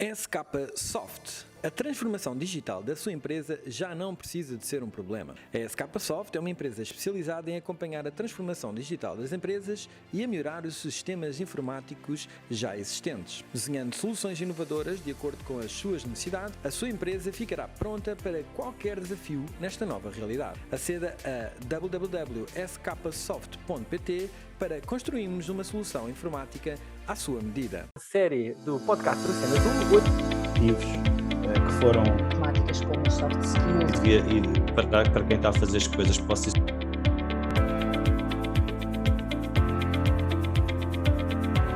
SK Soft. A transformação digital da sua empresa já não precisa de ser um problema. A SK Soft é uma empresa especializada em acompanhar a transformação digital das empresas e a melhorar os sistemas informáticos já existentes. Desenhando soluções inovadoras de acordo com as suas necessidades, a sua empresa ficará pronta para qualquer desafio nesta nova realidade. Aceda a www.sksoft.pt para construirmos uma solução informática à sua medida. A série do podcast do Cenas 8 livros que foram temáticas como soft skills e para quem está a fazer as coisas possa ser.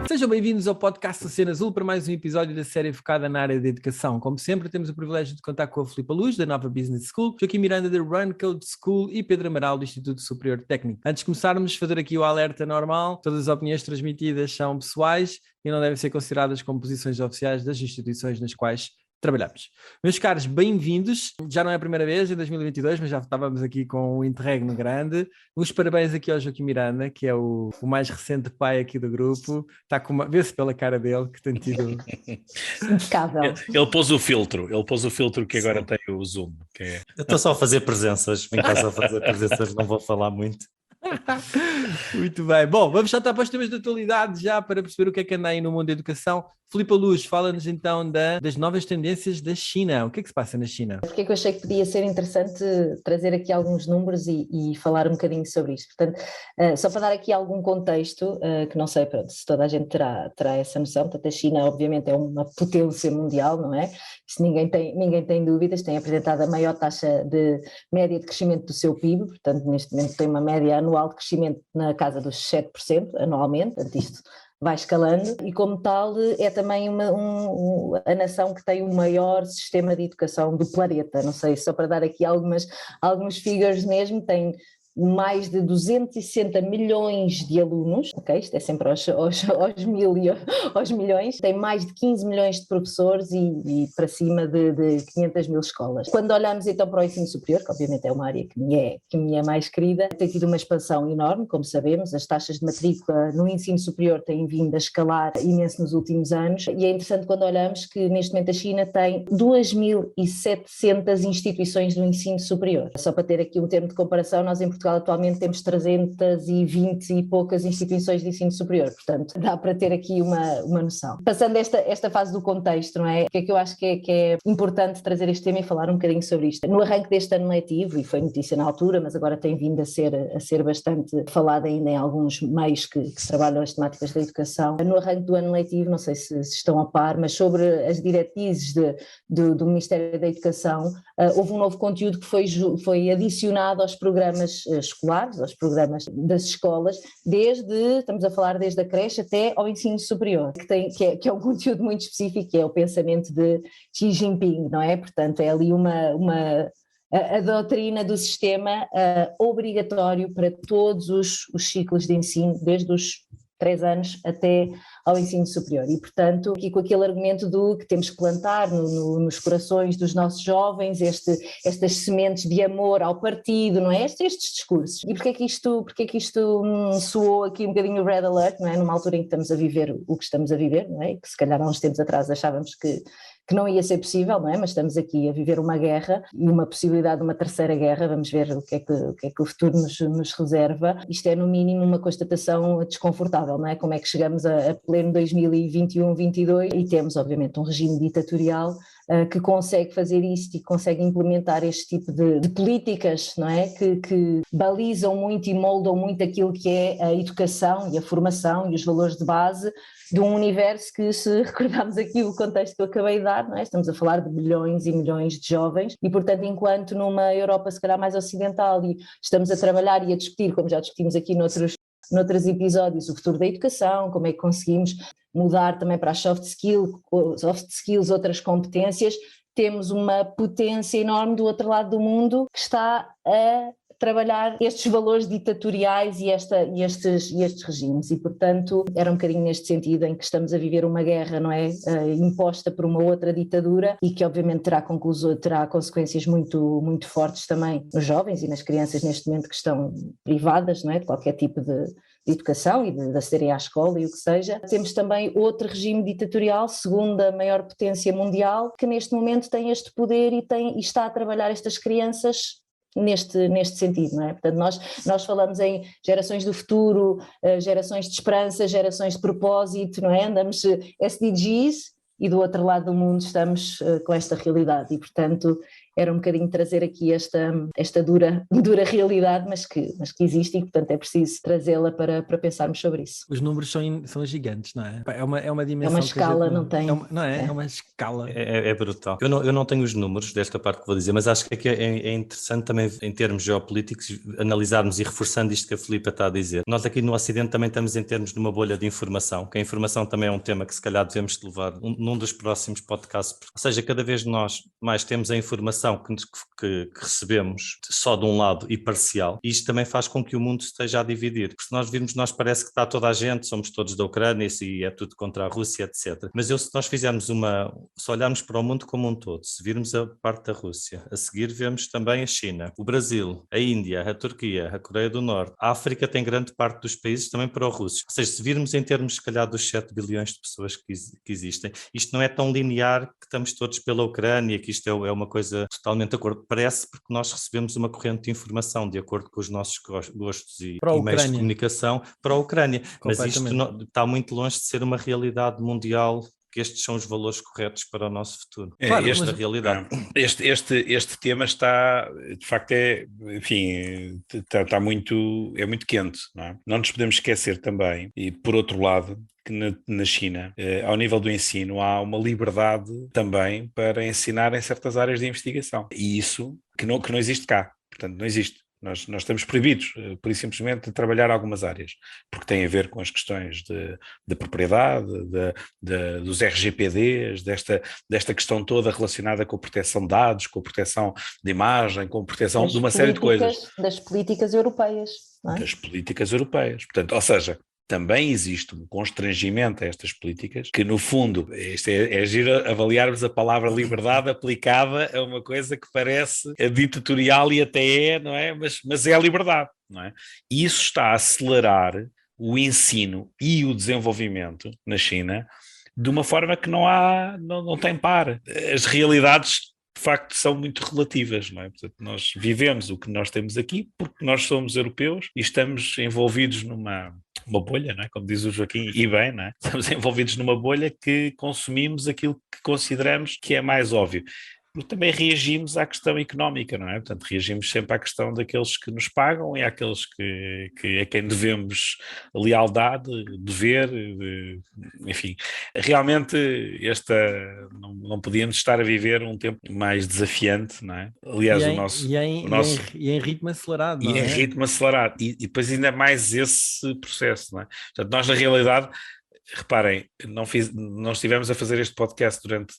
Sejam bem-vindos ao podcast do Cena Azul para mais um episódio da série focada na área da educação. Como sempre, temos o privilégio de contar com a Filipa Luz, da Nova Business School, Joaquim Miranda, da Run Code School e Pedro Amaral, do Instituto Superior Técnico. Antes de começarmos, fazer aqui o alerta normal: todas as opiniões transmitidas são pessoais e não devem ser consideradas como posições oficiais das instituições nas quais trabalhamos. Meus caros, bem-vindos. Já não é a primeira vez, em 2022, mas já estávamos aqui com um interregno grande. Os parabéns aqui ao Joaquim Miranda, que é o mais recente pai aqui do grupo. Está com uma... Vê-se pela cara dele que tem tido... impecável. Ele pôs o filtro que agora tem o Zoom. Que é... Eu estou só a fazer presenças, vim cá só a fazer presenças, não vou falar muito. Muito bem. Bom, vamos saltar para os temas de atualidade já para perceber o que é que anda aí no mundo da educação. Filipa Luz, fala-nos então das novas tendências da China. O que é que se passa na China? Porque é que eu achei que podia ser interessante trazer aqui alguns números e falar um bocadinho sobre isto. Portanto, só para dar aqui algum contexto, que não sei se toda a gente terá essa noção. Portanto, a China obviamente é uma potência mundial, não é? Isso ninguém tem dúvidas, tem apresentado a maior taxa de média de crescimento do seu PIB, portanto neste momento tem uma média anual de crescimento na casa dos 7% anualmente, portanto isto vai escalando, e como tal é também a nação que tem o maior sistema de educação do planeta. Não sei, só para dar aqui alguns figures mesmo, tem mais de 260 milhões de alunos, ok? Isto é sempre aos milhões, tem mais de 15 milhões de professores e para cima de 500 mil escolas. Quando olhamos então para o ensino superior, que obviamente é uma área que me é mais querida, tem tido uma expansão enorme, como sabemos, as taxas de matrícula no ensino superior têm vindo a escalar imenso nos últimos anos, e é interessante quando olhamos que neste momento a China tem 2.700 instituições do ensino superior. Só para ter aqui um termo de comparação, nós em Portugal atualmente temos 320 e poucas instituições de ensino superior, portanto dá para ter aqui uma noção. Passando esta fase do contexto, não é? O que é que eu acho que é importante trazer este tema e falar um bocadinho sobre isto? No arranque deste ano letivo, e foi notícia na altura, mas agora tem vindo a ser bastante falada ainda em alguns meios que trabalham as temáticas da educação, no arranque do ano letivo, não sei se estão a par, mas sobre as diretrizes do Ministério da Educação, houve um novo conteúdo que foi adicionado aos programas escolares, aos programas das escolas, estamos a falar desde a creche até ao ensino superior, que é um conteúdo muito específico, que é o pensamento de Xi Jinping, não é? Portanto, é ali a doutrina do sistema obrigatório para todos os ciclos de ensino, desde os 3 anos até ao ensino superior, e portanto aqui com aquele argumento do que temos que plantar nos corações dos nossos jovens estas sementes de amor ao partido, não é? Estes discursos. E porque é que isto soou aqui um bocadinho red alert, não é? Numa altura em que estamos a viver o que estamos a viver, não é? E que se calhar há uns tempos atrás achávamos que não ia ser possível, não é? Mas estamos aqui a viver uma guerra e uma possibilidade de uma terceira guerra. Vamos ver o que é que o futuro nos reserva. Isto é no mínimo uma constatação desconfortável, não é? Como é que chegamos a pleno 2021-22 e temos obviamente um regime ditatorial que consegue fazer isto e consegue implementar este tipo de políticas, não é? Que balizam muito e moldam muito aquilo que é a educação e a formação e os valores de base de um universo que, se recordarmos aqui o contexto que eu acabei de dar, não é? Estamos a falar de milhões e milhões de jovens e, portanto, enquanto numa Europa se calhar mais ocidental e estamos a trabalhar e a discutir, como já discutimos aqui noutros episódios, o futuro da educação, como é que conseguimos mudar também para as soft skills, outras competências, temos uma potência enorme do outro lado do mundo que está a trabalhar estes valores ditatoriais e estes regimes, e portanto era um bocadinho neste sentido em que estamos a viver uma guerra, não é? Imposta por uma outra ditadura e que obviamente terá consequências muito, muito fortes também nos jovens e nas crianças neste momento que estão privadas, não é? De qualquer tipo de de educação e de acederem à escola e o que seja. Temos também outro regime ditatorial, segunda maior potência mundial, que neste momento tem este poder e está a trabalhar estas crianças neste sentido, não é? Portanto, nós falamos em gerações do futuro, gerações de esperança, gerações de propósito, não é? Andamos SDGs e do outro lado do mundo estamos com esta realidade e, portanto, era um bocadinho trazer aqui esta dura realidade, mas que existe e, portanto, é preciso trazê-la para pensarmos sobre isso. Os números são gigantes, não é? É uma dimensão. É uma escala, não tem. É uma escala. É brutal. Eu não tenho os números desta parte que vou dizer, mas acho que é interessante também, em termos geopolíticos, analisarmos e reforçando isto que a Filipa está a dizer. Nós aqui no Ocidente também estamos em termos de uma bolha de informação, que a informação também é um tema que se calhar devemos levar num dos próximos podcasts. Ou seja, cada vez nós mais temos a informação que recebemos só de um lado e parcial, e isto também faz com que o mundo esteja a dividir, porque se nós virmos, nós parece que está toda a gente, somos todos da Ucrânia e é tudo contra a Rússia, etc. Mas se nós fizermos se olharmos para o mundo como um todo, se virmos a parte da Rússia, a seguir vemos também a China, o Brasil, a Índia, a Turquia, a Coreia do Norte, a África tem grande parte dos países também pró-russos, ou seja, se virmos em termos, se calhar, dos 7 bilhões de pessoas que existem, isto não é tão linear que estamos todos pela Ucrânia, que isto é uma coisa totalmente de acordo. Parece porque nós recebemos uma corrente de informação de acordo com os nossos gostos e meios de comunicação para a Ucrânia. Mas isto está muito longe de ser uma realidade mundial, que estes são os valores corretos para o nosso futuro. Claro, realidade. Este tema está, de facto, está muito quente. Não é? Não nos podemos esquecer também, e por outro lado, que na China, ao nível do ensino, há uma liberdade também para ensinar em certas áreas de investigação. E isso que não existe cá. Portanto, não existe. Nós estamos proibidos, por isso simplesmente, de trabalhar algumas áreas, porque tem a ver com as questões de propriedade, dos RGPDs, desta questão toda relacionada com a proteção de dados, com a proteção de imagem, com a proteção de uma série de coisas. Das políticas europeias. Não é? Das políticas europeias. Portanto, ou seja, também existe um constrangimento a estas políticas, que no fundo, isto é giro avaliarmos a palavra liberdade aplicada a uma coisa que parece ditatorial e até não é? Mas é a liberdade, não é? E isso está a acelerar o ensino e o desenvolvimento na China de uma forma que não tem par. As realidades, de facto, são muito relativas, não é? Portanto, nós vivemos o que nós temos aqui porque nós somos europeus e estamos envolvidos numa bolha, não é? Como diz o Joaquim, e bem, não é? Estamos envolvidos numa bolha que consumimos aquilo que consideramos que é mais óbvio. Porque também reagimos à questão económica, não é? Portanto, reagimos sempre à questão daqueles que nos pagam e àqueles que a quem devemos lealdade, dever, enfim. Realmente, não podíamos estar a viver um tempo mais desafiante, não é? Aliás, em ritmo acelerado, não é? E em ritmo acelerado. E depois ainda mais esse processo, não é? Portanto, nós, na realidade, reparem, não estivemos a fazer este podcast durante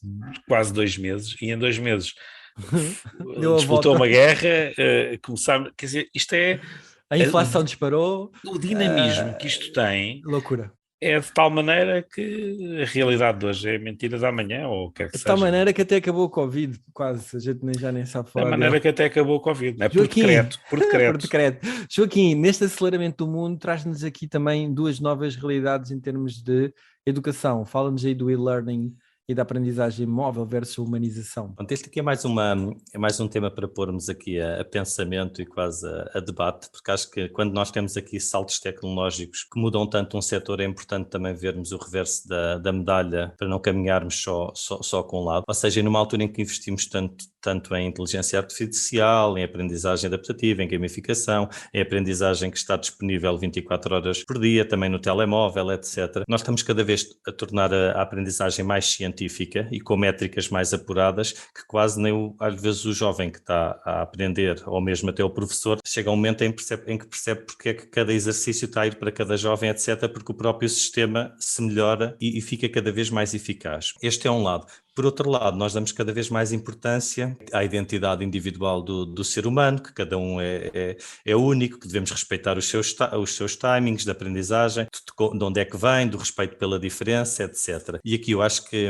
quase 2 meses e em 2 meses disputou uma guerra, começámos, quer dizer, isto é... A inflação disparou. O dinamismo que isto tem... Loucura. É de tal maneira que a realidade de hoje é mentira da manhã, ou quer que seja. De tal maneira que até acabou o Covid, quase, a gente já nem sabe falar. Da maneira que até acabou o Covid, não é? Joaquim, por decreto. Por decreto. Joaquim, neste aceleramento do mundo, traz-nos aqui também 2 novas realidades em termos de educação. Fala-nos aí do e-learning e da aprendizagem móvel versus humanização. Este aqui é mais um tema para pormos aqui a pensamento e quase a debate, porque acho que quando nós temos aqui saltos tecnológicos que mudam tanto um setor, é importante também vermos o reverso da medalha para não caminharmos só com um lado. Ou seja, numa altura em que investimos tanto em inteligência artificial, em aprendizagem adaptativa, em gamificação, em aprendizagem que está disponível 24 horas por dia, também no telemóvel, etc. Nós estamos cada vez a tornar a aprendizagem mais científica e com métricas mais apuradas, que quase nem às vezes o jovem que está a aprender, ou mesmo até o professor, chega a um momento em que percebe porque é que cada exercício está a ir para cada jovem, etc., porque o próprio sistema se melhora e fica cada vez mais eficaz. Este é um lado. Por outro lado, nós damos cada vez mais importância à identidade individual do ser humano, que cada um é único, que devemos respeitar os seus timings de aprendizagem, de onde é que vem, do respeito pela diferença, etc. E aqui eu acho que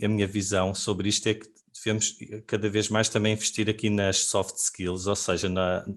a minha visão sobre isto é que devemos cada vez mais também investir aqui nas soft skills, ou seja,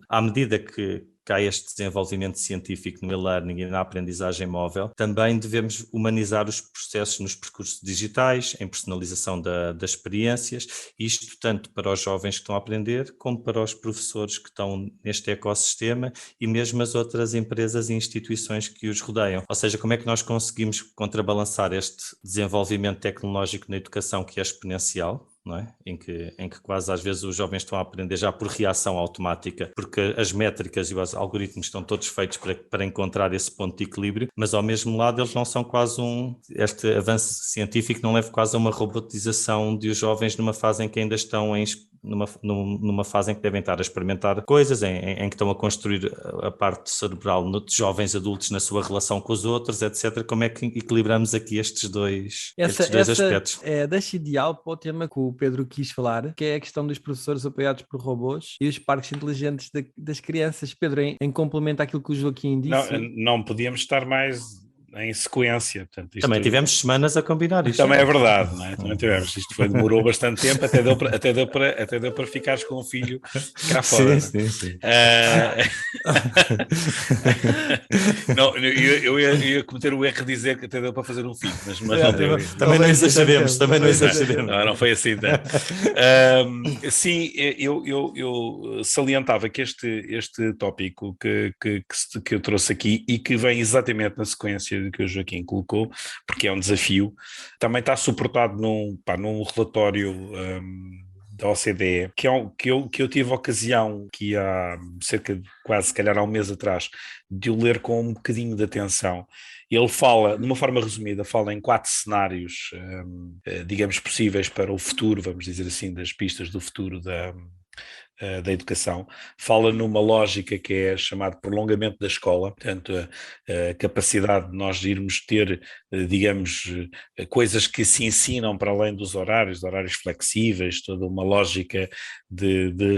à medida que que há este desenvolvimento científico no e-learning e na aprendizagem móvel, também devemos humanizar os processos nos percursos digitais, em personalização das experiências, isto tanto para os jovens que estão a aprender, como para os professores que estão neste ecossistema e mesmo as outras empresas e instituições que os rodeiam. Ou seja, como é que nós conseguimos contrabalançar este desenvolvimento tecnológico na educação que é exponencial, não é? Em que quase às vezes os jovens estão a aprender já por reação automática, porque as métricas e os algoritmos estão todos feitos para encontrar esse ponto de equilíbrio, mas ao mesmo lado eles não são quase este avanço científico não leva quase a uma robotização de os jovens numa fase em que ainda estão numa fase em que devem estar a experimentar coisas, em que estão a construir a parte cerebral de jovens adultos na sua relação com os outros, etc. Como é que equilibramos aqui estes dois aspectos? Deixa ideal para o tema que o Pedro quis falar, que é a questão dos professores apoiados por robôs e os parques inteligentes das crianças. Pedro, em complemento àquilo que o Joaquim disse... Não podíamos estar mais em sequência. Portanto, também tivemos semanas a combinar isto. Também é verdade, não é? Também tivemos. Demorou bastante tempo, até deu para ficares com um filho cá fora. Sim. Não, eu ia cometer o erro de dizer que até deu para fazer um filho, mas não deu. Também não exageremos. Não foi assim tanto. Sim, eu salientava que este tópico que eu trouxe aqui e que vem exatamente na sequência que o Joaquim colocou, porque é um desafio, também está suportado num relatório da OCDE, que eu tive a ocasião, que há cerca de quase, se calhar há um mês atrás, de o ler com um bocadinho de atenção. Ele fala, de uma forma resumida, fala em 4 cenários, digamos, possíveis para o futuro, vamos dizer assim, das pistas do futuro da educação. Fala numa lógica que é chamada prolongamento da escola, portanto a capacidade de nós irmos ter, digamos, coisas que se ensinam para além dos horários flexíveis, toda uma lógica de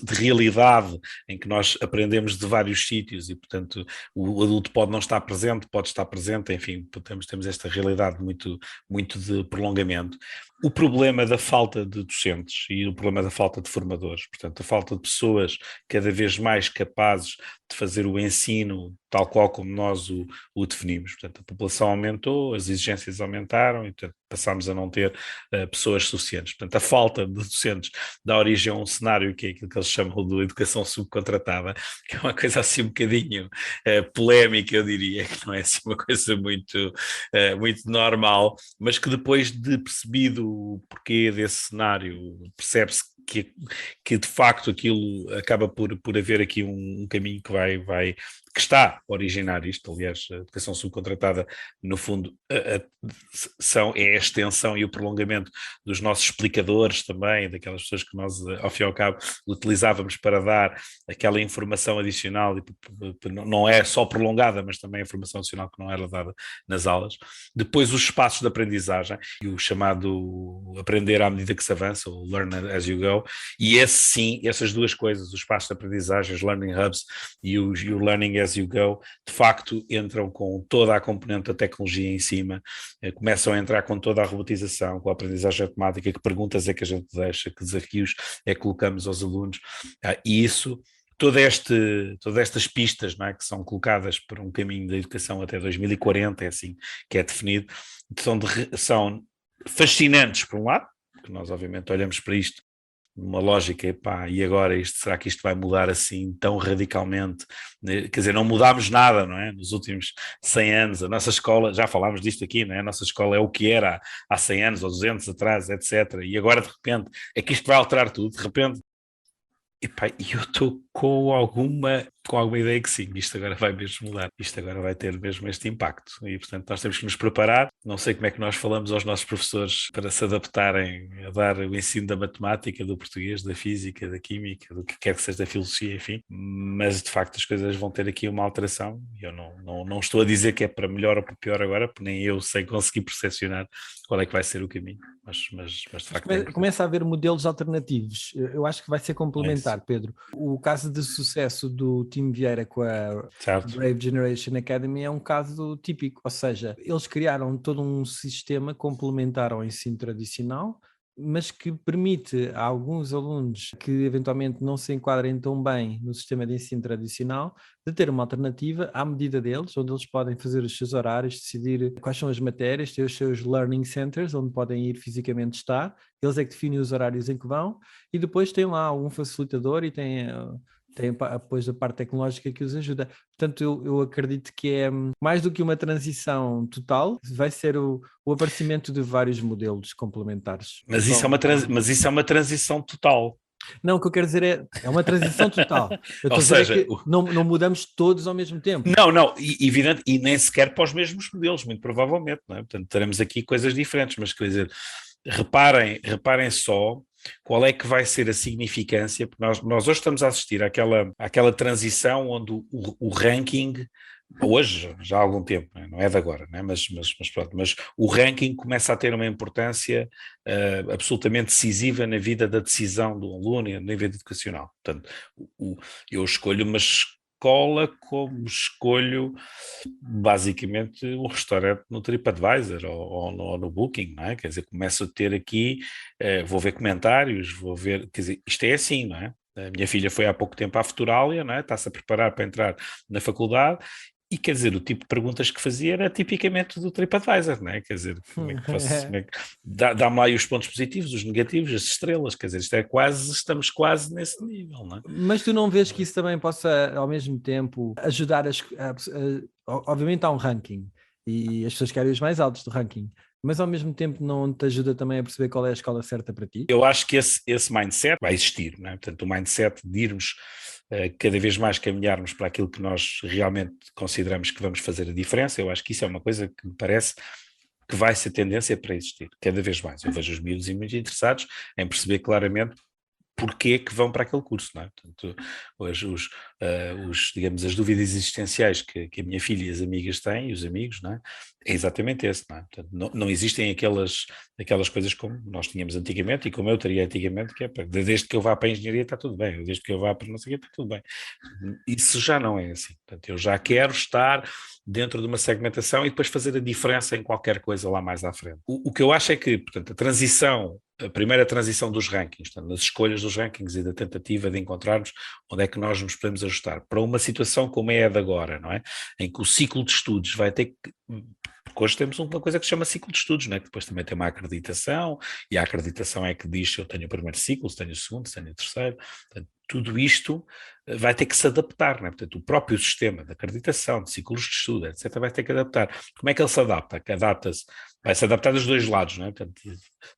realidade em que nós aprendemos de vários sítios e, portanto, o adulto pode não estar presente, pode estar presente, enfim, temos esta realidade muito, muito de prolongamento. O problema da falta de docentes e o problema da falta de formadores, portanto, a falta de pessoas cada vez mais capazes de fazer o ensino tal qual como nós o definimos. Portanto, a população aumentou, as exigências aumentaram e, portanto, passámos a não ter pessoas suficientes. Portanto, a falta de docentes dá origem a um cenário que é aquilo que eles chamam de educação subcontratada, que é uma coisa assim um bocadinho polémica, eu diria, que não é assim uma coisa muito, muito normal, mas que depois de percebido o porquê desse cenário, percebe-se que de facto aquilo acaba por haver aqui um caminho que está a originar isto. Aliás, a educação subcontratada, no fundo, é a extensão e o prolongamento dos nossos explicadores também, daquelas pessoas que nós, ao fim e ao cabo, utilizávamos para dar aquela informação adicional, e não é só prolongada, mas também a informação adicional que não era dada nas aulas. Depois os espaços de aprendizagem, e o chamado aprender à medida que se avança, o learn as you go, e essas duas coisas, os espaços de aprendizagem, os learning hubs e o learning as you go, de facto entram com toda a componente da tecnologia em cima, começam a entrar com toda a robotização, com a aprendizagem automática, que perguntas é que a gente deixa, que desafios é que colocamos aos alunos, e isso, todas estas pistas, não é, que são colocadas por um caminho da educação até 2040, é assim que é definido, são fascinantes por um lado, porque nós obviamente olhamos para isto numa lógica, e agora será que isto vai mudar assim tão radicalmente? Quer dizer, não mudámos nada, não é? Nos últimos 100 anos, a nossa escola, já falámos disto aqui, não é? A nossa escola é o que era há 100 anos ou 200 atrás, etc. E agora, de repente, é que isto vai alterar tudo, de repente. E eu estou com alguma ideia que sim, isto agora vai mesmo mudar, isto agora vai ter mesmo este impacto e, portanto, nós temos que nos preparar. Não sei como é que nós falamos aos nossos professores para se adaptarem a dar o ensino da matemática, do português, da física, da química, do que quer que seja, da filosofia, enfim, mas de facto as coisas vão ter aqui uma alteração e eu não estou a dizer que é para melhor ou para pior agora, porque nem eu sei conseguir percepcionar qual é que vai ser o caminho, mas de facto... Começa a haver modelos alternativos, eu acho que vai ser complementar, Pedro. O caso de sucesso do Tim Vieira com a Brave Generation Academy é um caso típico, ou seja, eles criaram todo um sistema complementar ao ensino tradicional, mas que permite a alguns alunos que eventualmente não se enquadrem tão bem no sistema de ensino tradicional de ter uma alternativa à medida deles, onde eles podem fazer os seus horários, decidir quais são as matérias, ter os seus learning centers, onde podem ir fisicamente estar, eles é que definem os horários em que vão, e depois tem lá um facilitador e tem depois a parte tecnológica que os ajuda. Portanto, eu acredito que é mais do que uma transição total, vai ser o aparecimento de vários modelos complementares. Mas isso é uma transição total. Não, o que eu quero dizer é uma transição total. Eu estou Ou a dizer seja, que não mudamos todos ao mesmo tempo. Não, evidente, e nem sequer para os mesmos modelos, muito provavelmente, não é? Portanto, teremos aqui coisas diferentes, mas quer dizer, reparem só qual é que vai ser a significância, porque nós hoje estamos a assistir àquela transição onde o ranking, hoje, já há algum tempo, não é de agora, não é? Mas pronto, mas o ranking começa a ter uma importância absolutamente decisiva na vida da decisão do aluno e no nível educacional. Portanto, eu escolho uma escola como escolho basicamente um restaurante no TripAdvisor ou no Booking, não é? Quer dizer, começo a ter aqui, vou ver comentários, vou ver, quer dizer, isto é assim, não é? A minha filha foi há pouco tempo à Futurália, não é? Está-se a preparar para entrar na faculdade. E quer dizer, o tipo de perguntas que fazia era tipicamente do TripAdvisor, não é? Quer dizer, dá-me lá aí os pontos positivos, os negativos, as estrelas, quer dizer, estamos quase nesse nível, não é? Mas tu não vês que isso também possa, ao mesmo tempo, ajudar obviamente há um ranking, e as pessoas querem os mais altos do ranking, mas ao mesmo tempo não te ajuda também a perceber qual é a escola certa para ti? Eu acho que esse mindset vai existir, não é? Portanto, o mindset de irmos cada vez mais caminharmos para aquilo que nós realmente consideramos que vamos fazer a diferença, eu acho que isso é uma coisa que me parece que vai ser tendência para existir, cada vez mais. Eu vejo os miúdos e muito interessados em perceber claramente porque que vão para aquele curso, não é? Portanto, digamos, as dúvidas existenciais que a minha filha e as amigas têm, e os amigos, não é? É exatamente esse, não é? Portanto, não existem aquelas coisas como nós tínhamos antigamente e como eu teria antigamente, que é desde que eu vá para a engenharia está tudo bem, desde que eu vá para não sei o quê está tudo bem. Isso já não é assim. Portanto, eu já quero estar dentro de uma segmentação e depois fazer a diferença em qualquer coisa lá mais à frente. O que eu acho é que, portanto, a primeira transição dos rankings, portanto, nas escolhas dos rankings e da tentativa de encontrarmos onde é que nós nos podemos ajustar, para uma situação como é a de agora, não é? Em que o ciclo de estudos vai ter que... Porque hoje temos uma coisa que se chama ciclo de estudos, não é? Que depois também tem uma acreditação, e a acreditação é que diz se eu tenho o primeiro ciclo, se tenho o segundo, se tenho o terceiro. Portanto, tudo isto vai ter que se adaptar, não é? Portanto, o próprio sistema de acreditação, de ciclos de estudo, etc., vai ter que adaptar. Como é que ele se adapta? Vai se adaptar dos dois lados, não é? Portanto,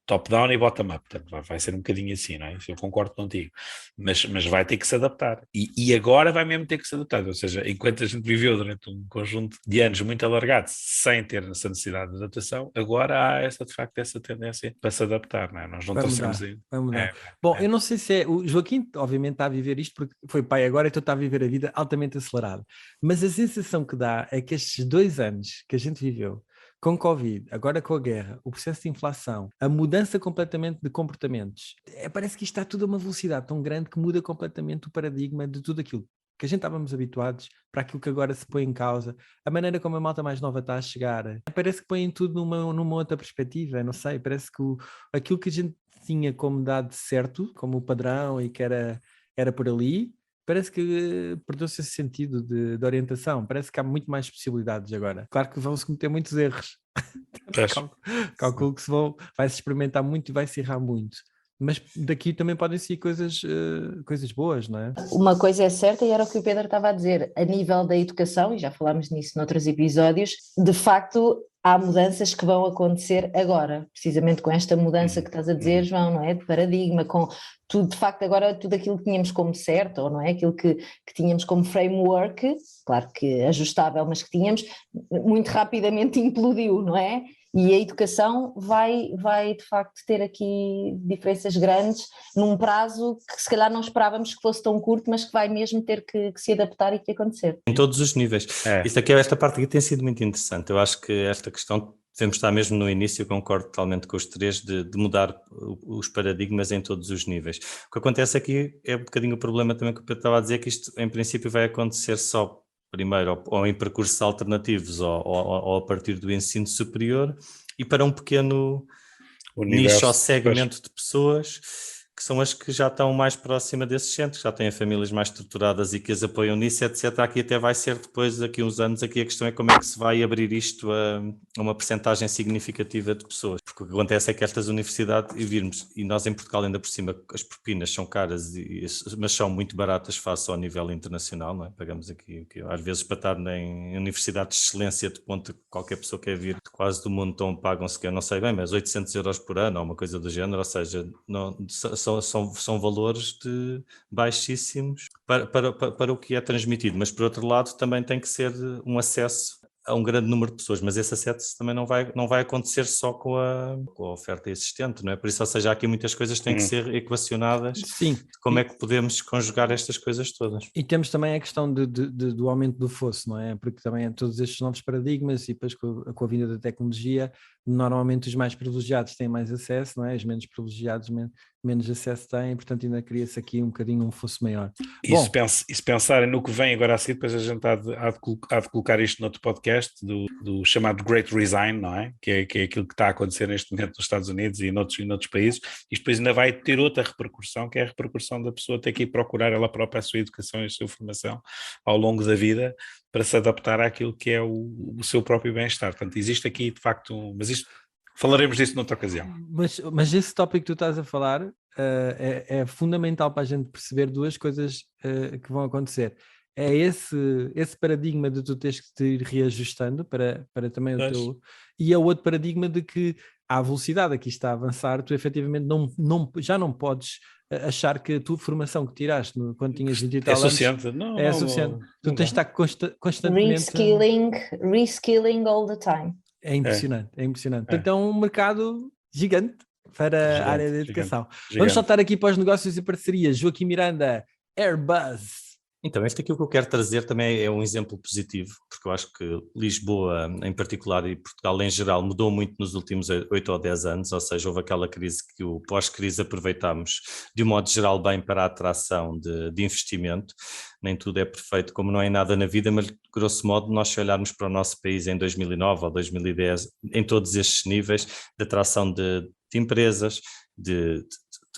top-down e bottom-up. Portanto, vai ser um bocadinho assim, não é? Isso eu concordo contigo. Mas vai ter que se adaptar. E agora vai mesmo ter que se adaptar. Ou seja, enquanto a gente viveu durante um conjunto de anos muito alargado, sem ter essa necessidade de adaptação, agora há de facto essa tendência para se adaptar, não é? Nós não trouxemos ainda. Vai mudar. Bom, eu não sei se o Joaquim, obviamente, está a viver isto porque foi pai agora, então está a viver a vida altamente acelerada. Mas a sensação que dá é que estes 2 anos que a gente viveu, com Covid, agora com a guerra, o processo de inflação, a mudança completamente de comportamentos, parece que isto está tudo a uma velocidade tão grande que muda completamente o paradigma de tudo aquilo que a gente estávamos habituados para aquilo que agora se põe em causa, a maneira como a malta mais nova está a chegar, parece que põem tudo numa outra perspectiva, não sei, parece que aquilo que a gente tinha como dado certo, como o padrão e que era por ali, parece que perdeu-se esse sentido de orientação, parece que há muito mais possibilidades agora. Claro que vão-se cometer muitos erros, calculo que vai-se experimentar muito e vai-se errar muito. Mas daqui também podem ser coisas boas, não é? Uma coisa é certa, e era o que o Pedro estava a dizer, a nível da educação, e já falámos nisso noutros episódios, de facto há mudanças que vão acontecer agora, precisamente com esta mudança que estás a dizer, João, não é? De paradigma, com tudo, de facto agora tudo aquilo que tínhamos como certo, ou não é? Aquilo que tínhamos como framework, claro que ajustável, mas que tínhamos, muito rapidamente implodiu, não é? E a educação vai de facto ter aqui diferenças grandes num prazo que se calhar não esperávamos que fosse tão curto, mas que vai mesmo ter que se adaptar e que acontecer. Em todos os níveis. Esta parte aqui tem sido muito interessante. Eu acho que esta questão, devemos estar mesmo no início, eu concordo totalmente com os três, de mudar os paradigmas em todos os níveis. O que acontece aqui é um bocadinho o problema também que o Pedro estava a dizer, que isto em princípio vai acontecer só primeiro ou em percursos alternativos ou a partir do ensino superior e para um pequeno nicho ou segmento de pessoas que são as que já estão mais próximas desses centros, que já têm famílias mais estruturadas e que as apoiam nisso, etc. Aqui até vai ser depois, daqui a uns anos, aqui a questão é como é que se vai abrir isto a uma percentagem significativa de pessoas. Porque o que acontece é que estas universidades, e nós em Portugal ainda por cima, as propinas são caras, mas são muito baratas face ao nível internacional, não é? Pagamos aqui às vezes para estar em universidades de excelência, de ponto que qualquer pessoa quer vir quase do mundo, então pagam-se, que eu não sei bem, mas 800 euros por ano ou uma coisa do género, ou seja, não, são valores baixíssimos para o que é transmitido, mas por outro lado também tem que ser um acesso a um grande número de pessoas, mas esse acesso também não vai acontecer só com a oferta existente, não é? Por isso, ou seja, há aqui muitas coisas que têm que ser equacionadas. Sim. De como é que podemos conjugar estas coisas todas. E temos também a questão do aumento do fosso, não é? Porque também todos estes novos paradigmas e depois com a vinda da tecnologia, normalmente os mais privilegiados têm mais acesso, não é? Os menos privilegiados menos acesso têm, portanto ainda cria-se aqui um bocadinho um fosso maior. E se pensarem no que vem agora a seguir, depois a gente há de colocar isto noutro podcast do chamado Great Resign, não é? Que é aquilo que está a acontecer neste momento nos Estados Unidos e noutros países, e depois ainda vai ter outra repercussão, que é a repercussão da pessoa ter que ir procurar ela própria a sua educação e a sua formação ao longo da vida para se adaptar àquilo que é o seu próprio bem-estar. Portanto, existe aqui de facto mas isto falaremos disso noutra ocasião. Mas esse tópico que tu estás a falar é fundamental para a gente perceber duas coisas que vão acontecer. É esse paradigma de tu teres que te ir reajustando para também o teu... E é o outro paradigma de que à velocidade a que está a avançar, tu efetivamente já não podes achar que a tua formação que tiraste quando tinhas 20 e tal anos é suficiente. Tu tens de estar constantemente... Reskilling all the time. É impressionante. Portanto, é um mercado gigante para a área da educação. Vamos saltar aqui para os negócios e parcerias. Joaquim Miranda, Airbus. Então, este aqui o que eu quero trazer também é um exemplo positivo, porque eu acho que Lisboa em particular e Portugal em geral mudou muito nos últimos 8 ou 10 anos, ou seja, houve aquela crise que o pós-crise aproveitámos de um modo geral bem para a atração de investimento. Nem tudo é perfeito, como não é nada na vida, mas grosso modo nós se olharmos para o nosso país em 2009 ou 2010, em todos estes níveis de atração de empresas, de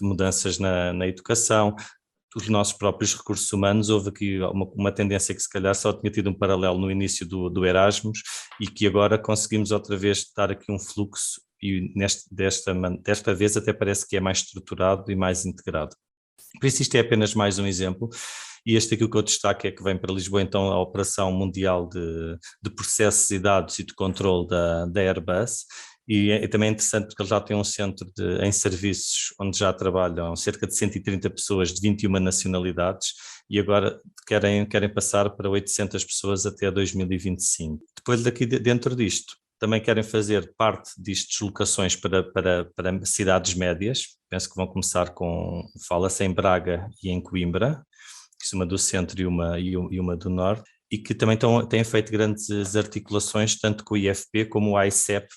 mudanças na educação, os nossos próprios recursos humanos, houve aqui uma tendência que se calhar só tinha tido um paralelo no início do Erasmus e que agora conseguimos outra vez dar aqui um fluxo e desta vez até parece que é mais estruturado e mais integrado. Por isso isto é apenas mais um exemplo e este aqui o que eu destaco é que vem para Lisboa então a operação mundial de processos e dados e de controle da Airbus. E também é interessante porque ele já tem um centro em serviços onde já trabalham cerca de 130 pessoas de 21 nacionalidades e agora querem passar para 800 pessoas até 2025. Depois daqui dentro disto, também querem fazer parte disto deslocações para cidades médias, penso que vão começar fala-se em Braga e em Coimbra, uma do centro e uma do norte. E que também têm feito grandes articulações, tanto com o IFP como o ICEP,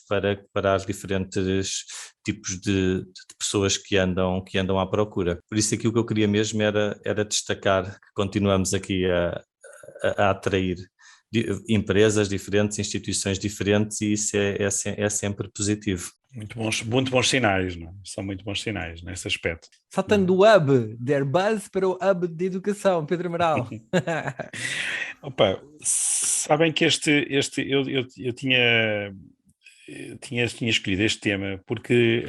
para os diferentes tipos de pessoas que andam à procura. Por isso aqui o que eu queria mesmo era destacar que continuamos aqui a atrair empresas diferentes, instituições diferentes e isso é sempre positivo. Muito bons sinais, não? São muito bons sinais nesse aspecto. Saltando do hub de Airbus para o hub de educação, Pedro Amaral. Opa, sabem que eu tinha escolhido este tema porque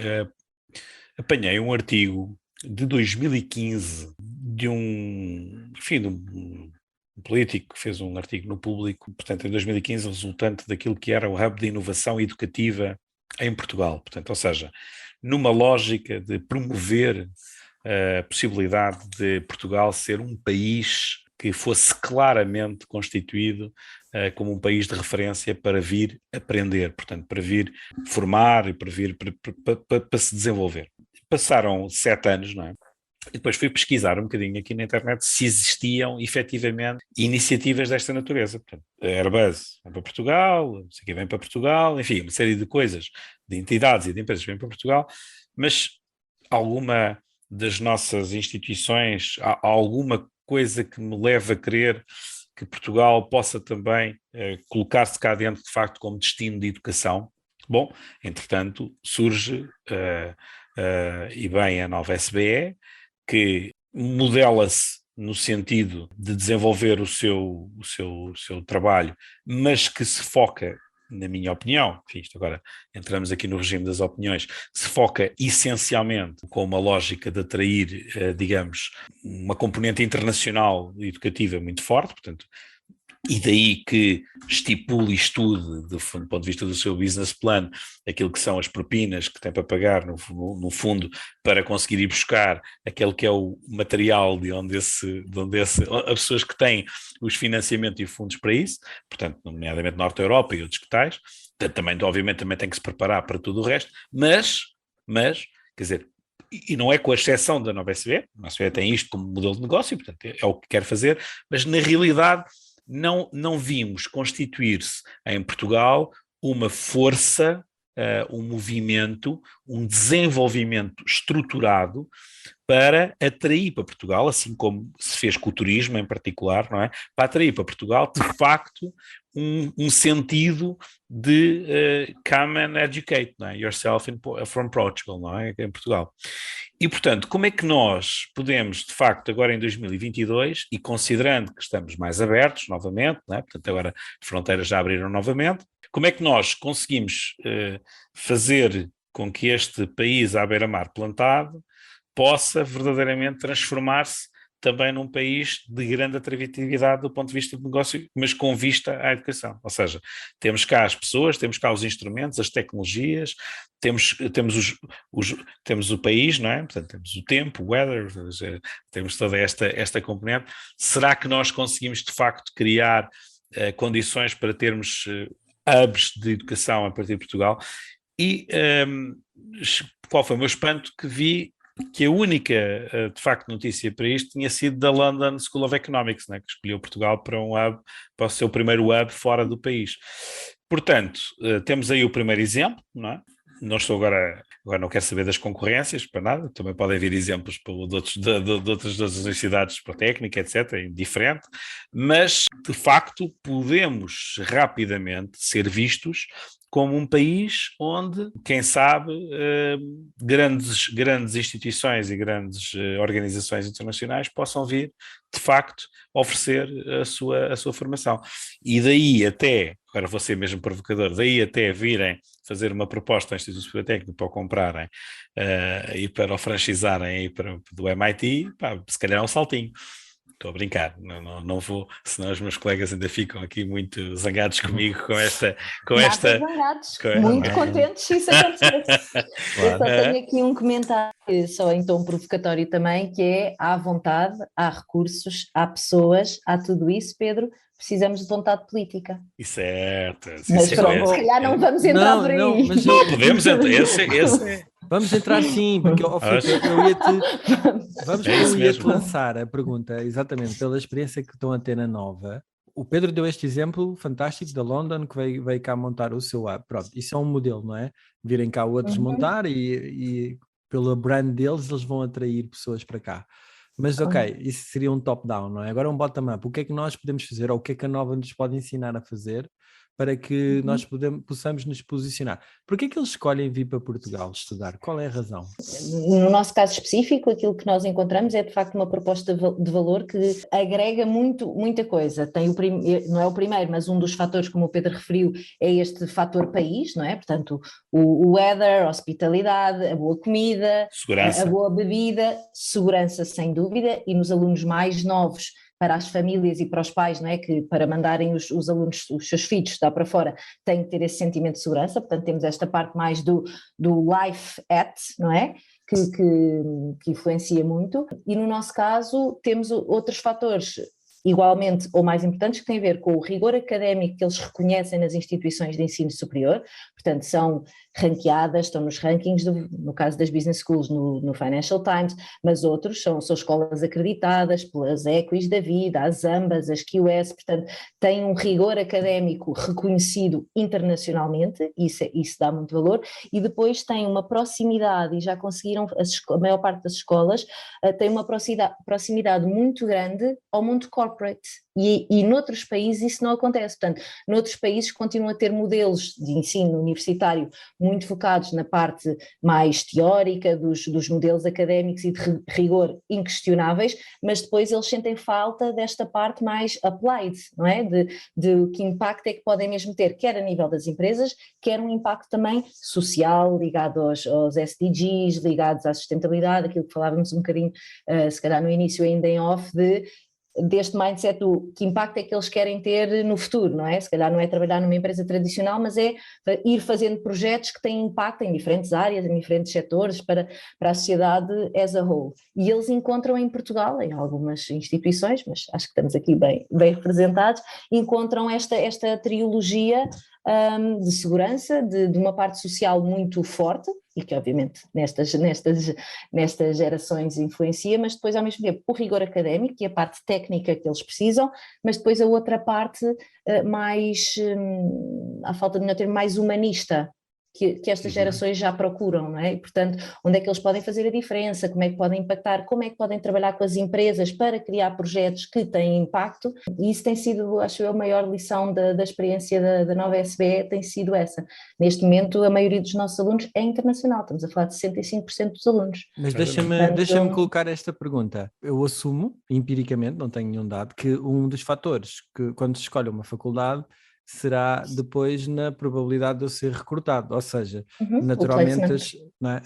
apanhei um artigo de 2015 de um político que fez um artigo no Público, portanto em 2015 resultante daquilo que era o Hub de Inovação Educativa em Portugal, portanto, ou seja, numa lógica de promover a possibilidade de Portugal ser um país que fosse claramente constituído como um país de referência para vir aprender, portanto, para vir formar e para vir para se desenvolver. Passaram 7 anos, não é? E depois fui pesquisar um bocadinho aqui na internet se existiam efetivamente iniciativas desta natureza. Portanto, a Airbus vem para Portugal, não sei quem vem para Portugal, enfim, uma série de coisas, de entidades e de empresas que vêm para Portugal, mas alguma das nossas instituições, há alguma coisa que me leva a crer que Portugal possa também colocar-se cá dentro, de facto, como destino de educação. Bom, entretanto, surge e bem a nova SBE, que modela-se no sentido de desenvolver o seu trabalho, mas que se foca, na minha opinião, enfim, isto agora entramos aqui no regime das opiniões, se foca essencialmente com uma lógica de atrair, digamos, uma componente internacional educativa muito forte, portanto, e daí que estipule e estude, do ponto de vista do seu business plan, aquilo que são as propinas que tem para pagar, no fundo, para conseguir ir buscar aquele que é o material de onde as pessoas que têm os financiamentos e fundos para isso, portanto, nomeadamente Norte da Europa e outros que tais, também, obviamente, também tem que se preparar para tudo o resto, mas quer dizer, e não é com a exceção da nova SBE, a SBE tem isto como modelo de negócio, portanto, é o que quer fazer, mas na realidade não vimos constituir-se em Portugal uma força, um movimento, um desenvolvimento estruturado para atrair para Portugal, assim como se fez com o turismo em particular, não é? Para atrair para Portugal, de facto, um sentido de come and educate, não é? Yourself from Portugal, não é? Em Portugal. E, portanto, como é que nós podemos, de facto, agora em 2022, e considerando que estamos mais abertos novamente, não é? Portanto, agora as fronteiras já abriram novamente, como é que nós conseguimos fazer com que este país à beira-mar plantado possa verdadeiramente transformar-se também num país de grande atratividade do ponto de vista de negócio, mas com vista à educação. Ou seja, temos cá as pessoas, temos cá os instrumentos, as tecnologias, temos o país, não é? Portanto, temos o tempo, o weather, temos toda esta componente. Será que nós conseguimos, de facto, criar condições para termos hubs de educação a partir de Portugal? E qual foi o meu espanto? Que vi que a única, de facto, notícia para isto tinha sido da London School of Economics, né, que escolheu Portugal para para o seu primeiro hub fora do país. Portanto, temos aí o primeiro exemplo, não é? Não estou agora não quero saber das concorrências, para nada, também podem vir exemplos de outras universidades para técnica, etc., diferente, mas, de facto, podemos rapidamente ser vistos como um país onde, quem sabe, grandes instituições e grandes organizações internacionais possam vir, de facto, oferecer a sua formação. E daí até, agora vou ser mesmo provocador, daí até virem fazer uma proposta ao Instituto Superior Técnico para o comprarem e para o franchisarem do MIT, pá, se calhar é um saltinho. Estou a brincar, não vou, senão os meus colegas ainda ficam aqui muito zangados comigo com esta... Zangados, muito contentes se isso acontecesse. Claro. Eu só tenho aqui um comentário, só em tom provocatório também, que é: há vontade, há recursos, há pessoas, há tudo isso, Pedro, precisamos de vontade política. Certo. Mas pronto, se calhar não vamos entrar por aí. Não, podemos entrar, esse é... Vamos entrar sim, porque eu ia-te lançar a pergunta, exatamente, pela experiência que estão a ter na Nova. O Pedro deu este exemplo fantástico da London, que veio cá montar o seu app. Pronto, isso é um modelo, não é? Virem cá outros montar e pela brand deles, eles vão atrair pessoas para cá. Mas ok, isso seria um top-down, não é? Agora um bottom-up. O que é que nós podemos fazer, ou o que é que a Nova nos pode ensinar a fazer para que nós possamos nos posicionar? Porquê é que eles escolhem vir para Portugal estudar? Qual é a razão? No nosso caso específico, aquilo que nós encontramos é de facto uma proposta de valor que agrega muita coisa. Tem não é o primeiro, mas um dos fatores, como o Pedro referiu, é este fator país, não é? Portanto, o weather, a hospitalidade, a boa comida, a boa bebida, segurança sem dúvida, e nos alunos mais novos, para as famílias e para os pais, não é? Que para mandarem os alunos, os seus filhos estar para fora, têm que ter esse sentimento de segurança. Portanto, temos esta parte mais do life não é? Que influencia muito. E no nosso caso temos outros fatores igualmente ou mais importantes, que têm a ver com o rigor académico que eles reconhecem nas instituições de ensino superior. Portanto, são ranqueadas, estão nos rankings, no caso das business schools, no Financial Times, mas outros são escolas acreditadas pelas Equis da vida, as AMBAs, as QS, portanto, têm um rigor académico reconhecido internacionalmente, isso dá muito valor, e depois têm uma proximidade, e já conseguiram, a maior parte das escolas tem uma proximidade muito grande ao mundo corporate. corporate. E noutros países isso não acontece. Portanto, noutros países continuam a ter modelos de ensino universitário muito focados na parte mais teórica dos modelos académicos e de rigor inquestionáveis, mas depois eles sentem falta desta parte mais applied, não é? De que impacto é que podem mesmo ter, quer a nível das empresas, quer um impacto também social, ligado aos SDGs, ligados à sustentabilidade, aquilo que falávamos um bocadinho, se calhar no início ainda em off, deste mindset do que impacto é que eles querem ter no futuro, não é? Se calhar não é trabalhar numa empresa tradicional, mas é ir fazendo projetos que têm impacto em diferentes áreas, em diferentes setores, para a sociedade as a whole. E eles encontram em Portugal, em algumas instituições, mas acho que estamos aqui bem representados, encontram esta trilogia de segurança, de uma parte social muito forte, e que obviamente nestas gerações influencia, mas depois ao mesmo tempo o rigor académico e a parte técnica que eles precisam, mas depois a outra parte mais, à falta de não ter mais humanista, que estas gerações já procuram, não é? E, portanto, onde é que eles podem fazer a diferença, como é que podem impactar, como é que podem trabalhar com as empresas para criar projetos que têm impacto, e isso tem sido, acho eu, a maior lição da experiência da nova SBE, tem sido essa. Neste momento, a maioria dos nossos alunos é internacional, estamos a falar de 65% dos alunos. Mas deixa-me colocar esta pergunta. Eu assumo, empiricamente, não tenho nenhum dado, que um dos fatores que, quando se escolhe uma faculdade, será depois na probabilidade de eu ser recrutado, ou seja,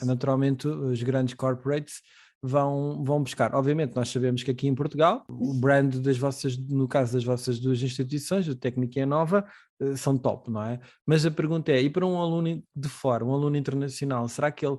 naturalmente os grandes corporates vão buscar. Obviamente nós sabemos que aqui em Portugal o brand no caso das vossas duas instituições, o Técnico e a Nova, são top, não é? Mas a pergunta é, e para um aluno de fora, um aluno internacional, será que ele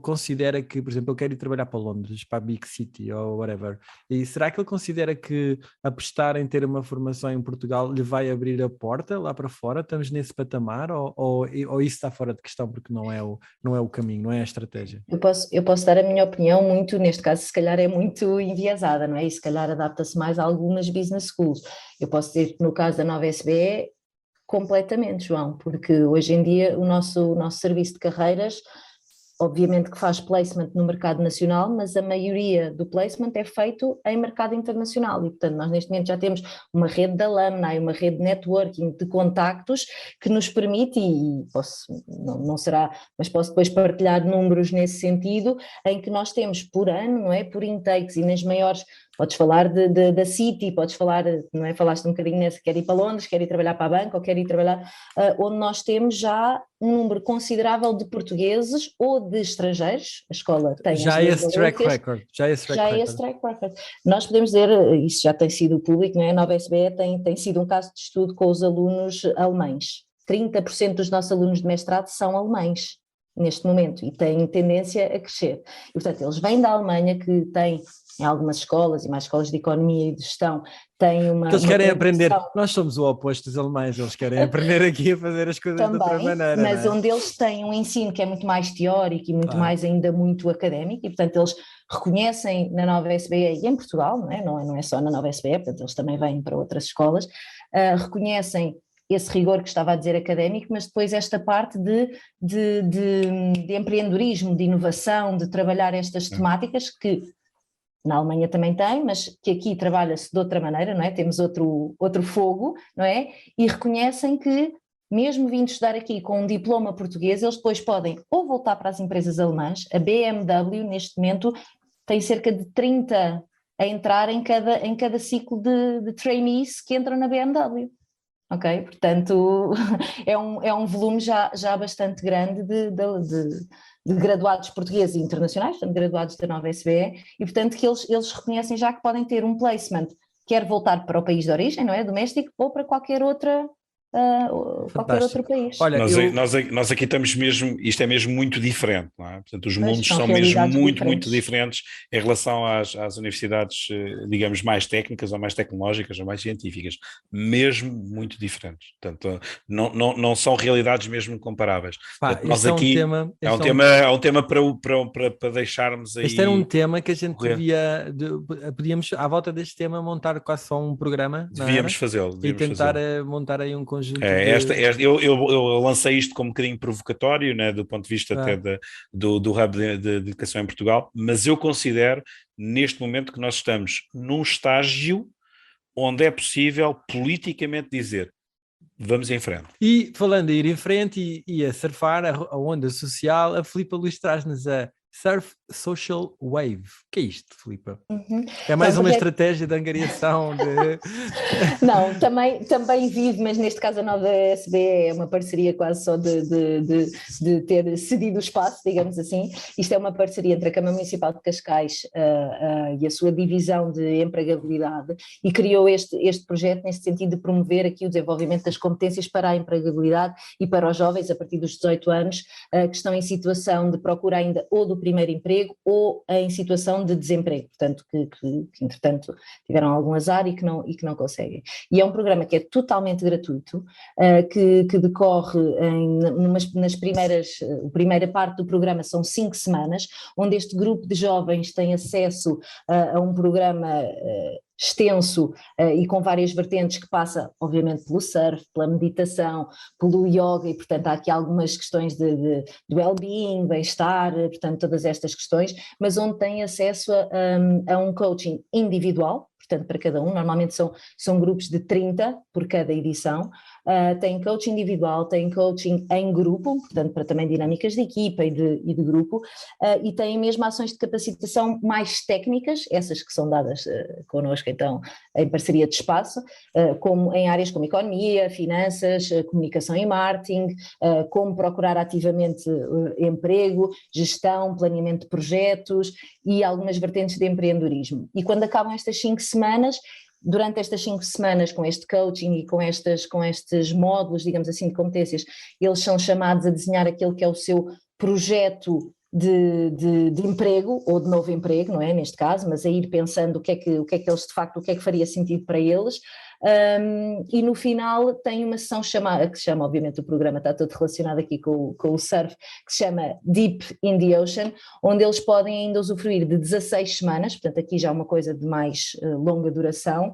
considera que, por exemplo, ele quer ir trabalhar para Londres, para a Big City ou whatever, e será que ele considera que apostar em ter uma formação em Portugal lhe vai abrir a porta lá para fora? Estamos nesse patamar ou isso está fora de questão porque não é o caminho, não é a estratégia? Eu posso dar a minha opinião muito, neste caso se calhar é muito enviesada, não é? E se calhar adapta-se mais a algumas business schools. Eu posso dizer que no caso da nova SBE, completamente, João, porque hoje em dia o nosso serviço de carreiras, obviamente que faz placement no mercado nacional, mas a maioria do placement é feito em mercado internacional e, portanto, nós neste momento já temos uma rede de alumni, uma rede de networking, de contactos que nos permite, e não será, mas posso depois partilhar números nesse sentido, em que nós temos por ano, não é, por intakes e nas maiores. Podes falar da City, podes falar, não é? Falaste um bocadinho nessa, quer ir para Londres, quer ir trabalhar para a banca, ou quer ir trabalhar, onde nós temos já um número considerável de portugueses ou de estrangeiros, a escola tem já esse track record. Nós podemos dizer, isso já tem sido público, não é? A nova SBE tem sido um caso de estudo com os alunos alemães. 30% dos nossos alunos de mestrado são alemães neste momento e têm tendência a crescer. E, portanto, eles vêm da Alemanha, que tem em algumas escolas e mais escolas de economia e de gestão, tem uma... Eles querem aprender, nós somos o oposto dos alemães, eles querem aprender aqui a fazer as coisas também, de outra maneira. Mas não é? Onde eles têm um ensino que é muito mais teórico e muito mais ainda muito académico, e portanto eles reconhecem na nova SBE e em Portugal, não é só na nova SBE, portanto eles também vêm para outras escolas, reconhecem esse rigor que estava a dizer académico, mas depois esta parte de empreendedorismo, de inovação, de trabalhar estas temáticas que na Alemanha também tem, mas que aqui trabalha-se de outra maneira, não é? Temos outro fogo, não é? E reconhecem que, mesmo vindo estudar aqui com um diploma português, eles depois podem ou voltar para as empresas alemãs. A BMW, neste momento, tem cerca de 30 a entrar em cada ciclo de trainees que entram na BMW. Ok? Portanto, é um volume já bastante grande de graduados portugueses e internacionais, portanto, graduados da nova SBE, e portanto que eles reconhecem já que podem ter um placement, quer voltar para o país de origem, não é? Doméstico, ou para qualquer outro país. Olha, nós aqui estamos mesmo, isto é mesmo muito diferente, não é? Portanto, os mundos são mesmo muito diferentes em relação às universidades, digamos, mais técnicas ou mais tecnológicas ou mais científicas, mesmo muito diferentes. Portanto, não são realidades mesmo comparáveis. Portanto, nós aqui é um tema para deixarmos aí. Este era um tema que a gente podíamos, à volta deste tema, montar quase só um programa. Devíamos fazê-lo. E tentar montar aí um conjunto. Eu lancei isto como um bocadinho provocatório, né, do ponto de vista até do Hub de Educação em Portugal, mas eu considero neste momento que nós estamos num estágio onde é possível politicamente dizer vamos em frente. E falando em ir em frente e a surfar a onda social, a Filipa Luz traz-nos a Surf Social Wave. O que é isto, Filipa? É mais uma estratégia de angariação de... Não, também vive, mas neste caso a nova SB é uma parceria quase só de ter cedido o espaço, digamos assim. Isto é uma parceria entre a Câmara Municipal de Cascais e a sua divisão de empregabilidade, e criou este projeto neste sentido de promover aqui o desenvolvimento das competências para a empregabilidade e para os jovens a partir dos 18 anos que estão em situação de procura ainda ou do primeiro emprego ou em situação de desemprego, portanto que entretanto tiveram algum azar e que não conseguem. E é um programa que é totalmente gratuito, que decorre a primeira parte do programa são 5 semanas, onde este grupo de jovens tem acesso a um programa extenso e com várias vertentes que passa obviamente pelo surf, pela meditação, pelo yoga, e portanto há aqui algumas questões de well-being, bem-estar, portanto todas estas questões, mas onde tem acesso a um coaching individual, portanto para cada um, normalmente são grupos de 30 por cada edição, tem coaching individual, tem coaching em grupo, portanto para também dinâmicas de equipa e de grupo, e tem mesmo ações de capacitação mais técnicas, essas que são dadas connosco então em parceria de espaço, como em áreas como economia, finanças, comunicação e marketing, como procurar ativamente emprego, gestão, planeamento de projetos e algumas vertentes de empreendedorismo. E quando acabam estas 5 semanas, durante estas 5 semanas com este coaching e com estes módulos, digamos assim, de competências, eles são chamados a desenhar aquele que é o seu projeto de emprego ou de novo emprego, não é, neste caso, mas a ir pensando o que é que eles de facto, o que é que faria sentido para eles. E no final tem uma sessão chamada, que se chama, obviamente o programa está todo relacionado aqui com o surf, que se chama Deep in the Ocean, onde eles podem ainda usufruir de 16 semanas, portanto aqui já é uma coisa de mais longa duração,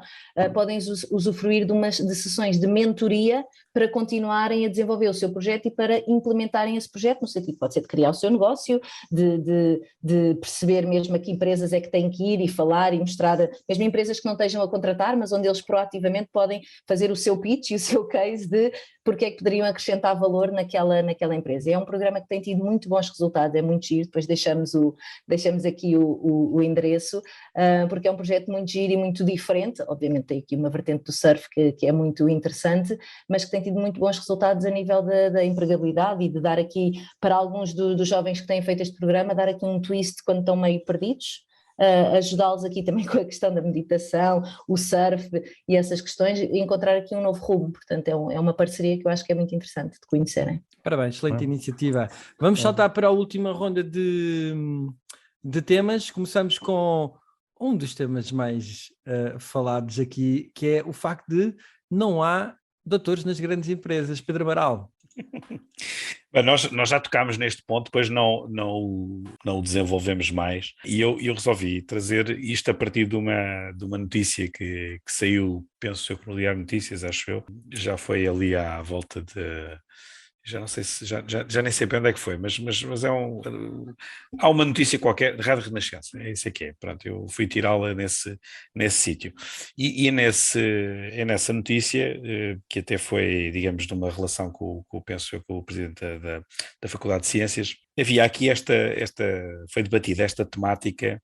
podem usufruir de sessões de mentoria para continuarem a desenvolver o seu projeto e para implementarem esse projeto, no sentido pode ser de criar o seu negócio, de perceber mesmo a que empresas é que têm que ir e falar e mostrar, mesmo empresas que não estejam a contratar, mas onde eles proativamente podem fazer o seu pitch e o seu case de porque é que poderiam acrescentar valor naquela empresa. É um programa que tem tido muito bons resultados, é muito giro, depois deixamos aqui o endereço, porque é um projeto muito giro e muito diferente, obviamente tem aqui uma vertente do surf que é muito interessante, mas que tem tido muito bons resultados a nível da empregabilidade e de dar aqui, para alguns dos jovens que têm feito este programa, dar aqui um twist quando estão meio perdidos, ajudá-los aqui também com a questão da meditação, o surf e essas questões, e encontrar aqui um novo rumo. Portanto é uma parceria que eu acho que é muito interessante de conhecerem. Parabéns, excelente iniciativa. Vamos saltar para a última ronda de temas. Começamos com um dos temas mais falados aqui, que é o facto de não há doutores nas grandes empresas. Pedro Amaral. Bem, nós já tocámos neste ponto, depois não o desenvolvemos mais, e eu resolvi trazer isto a partir de uma notícia que saiu, penso eu, no Diário de Notícias, acho eu, já foi ali à volta de... Já não sei se, já nem sei bem onde é que foi, mas há uma notícia qualquer de Rádio Renascença, é isso que é, pronto, eu fui tirá-la nesse sítio, e é nessa notícia, que até foi, digamos, de uma relação com o presidente da Faculdade de Ciências, havia aqui foi debatida esta temática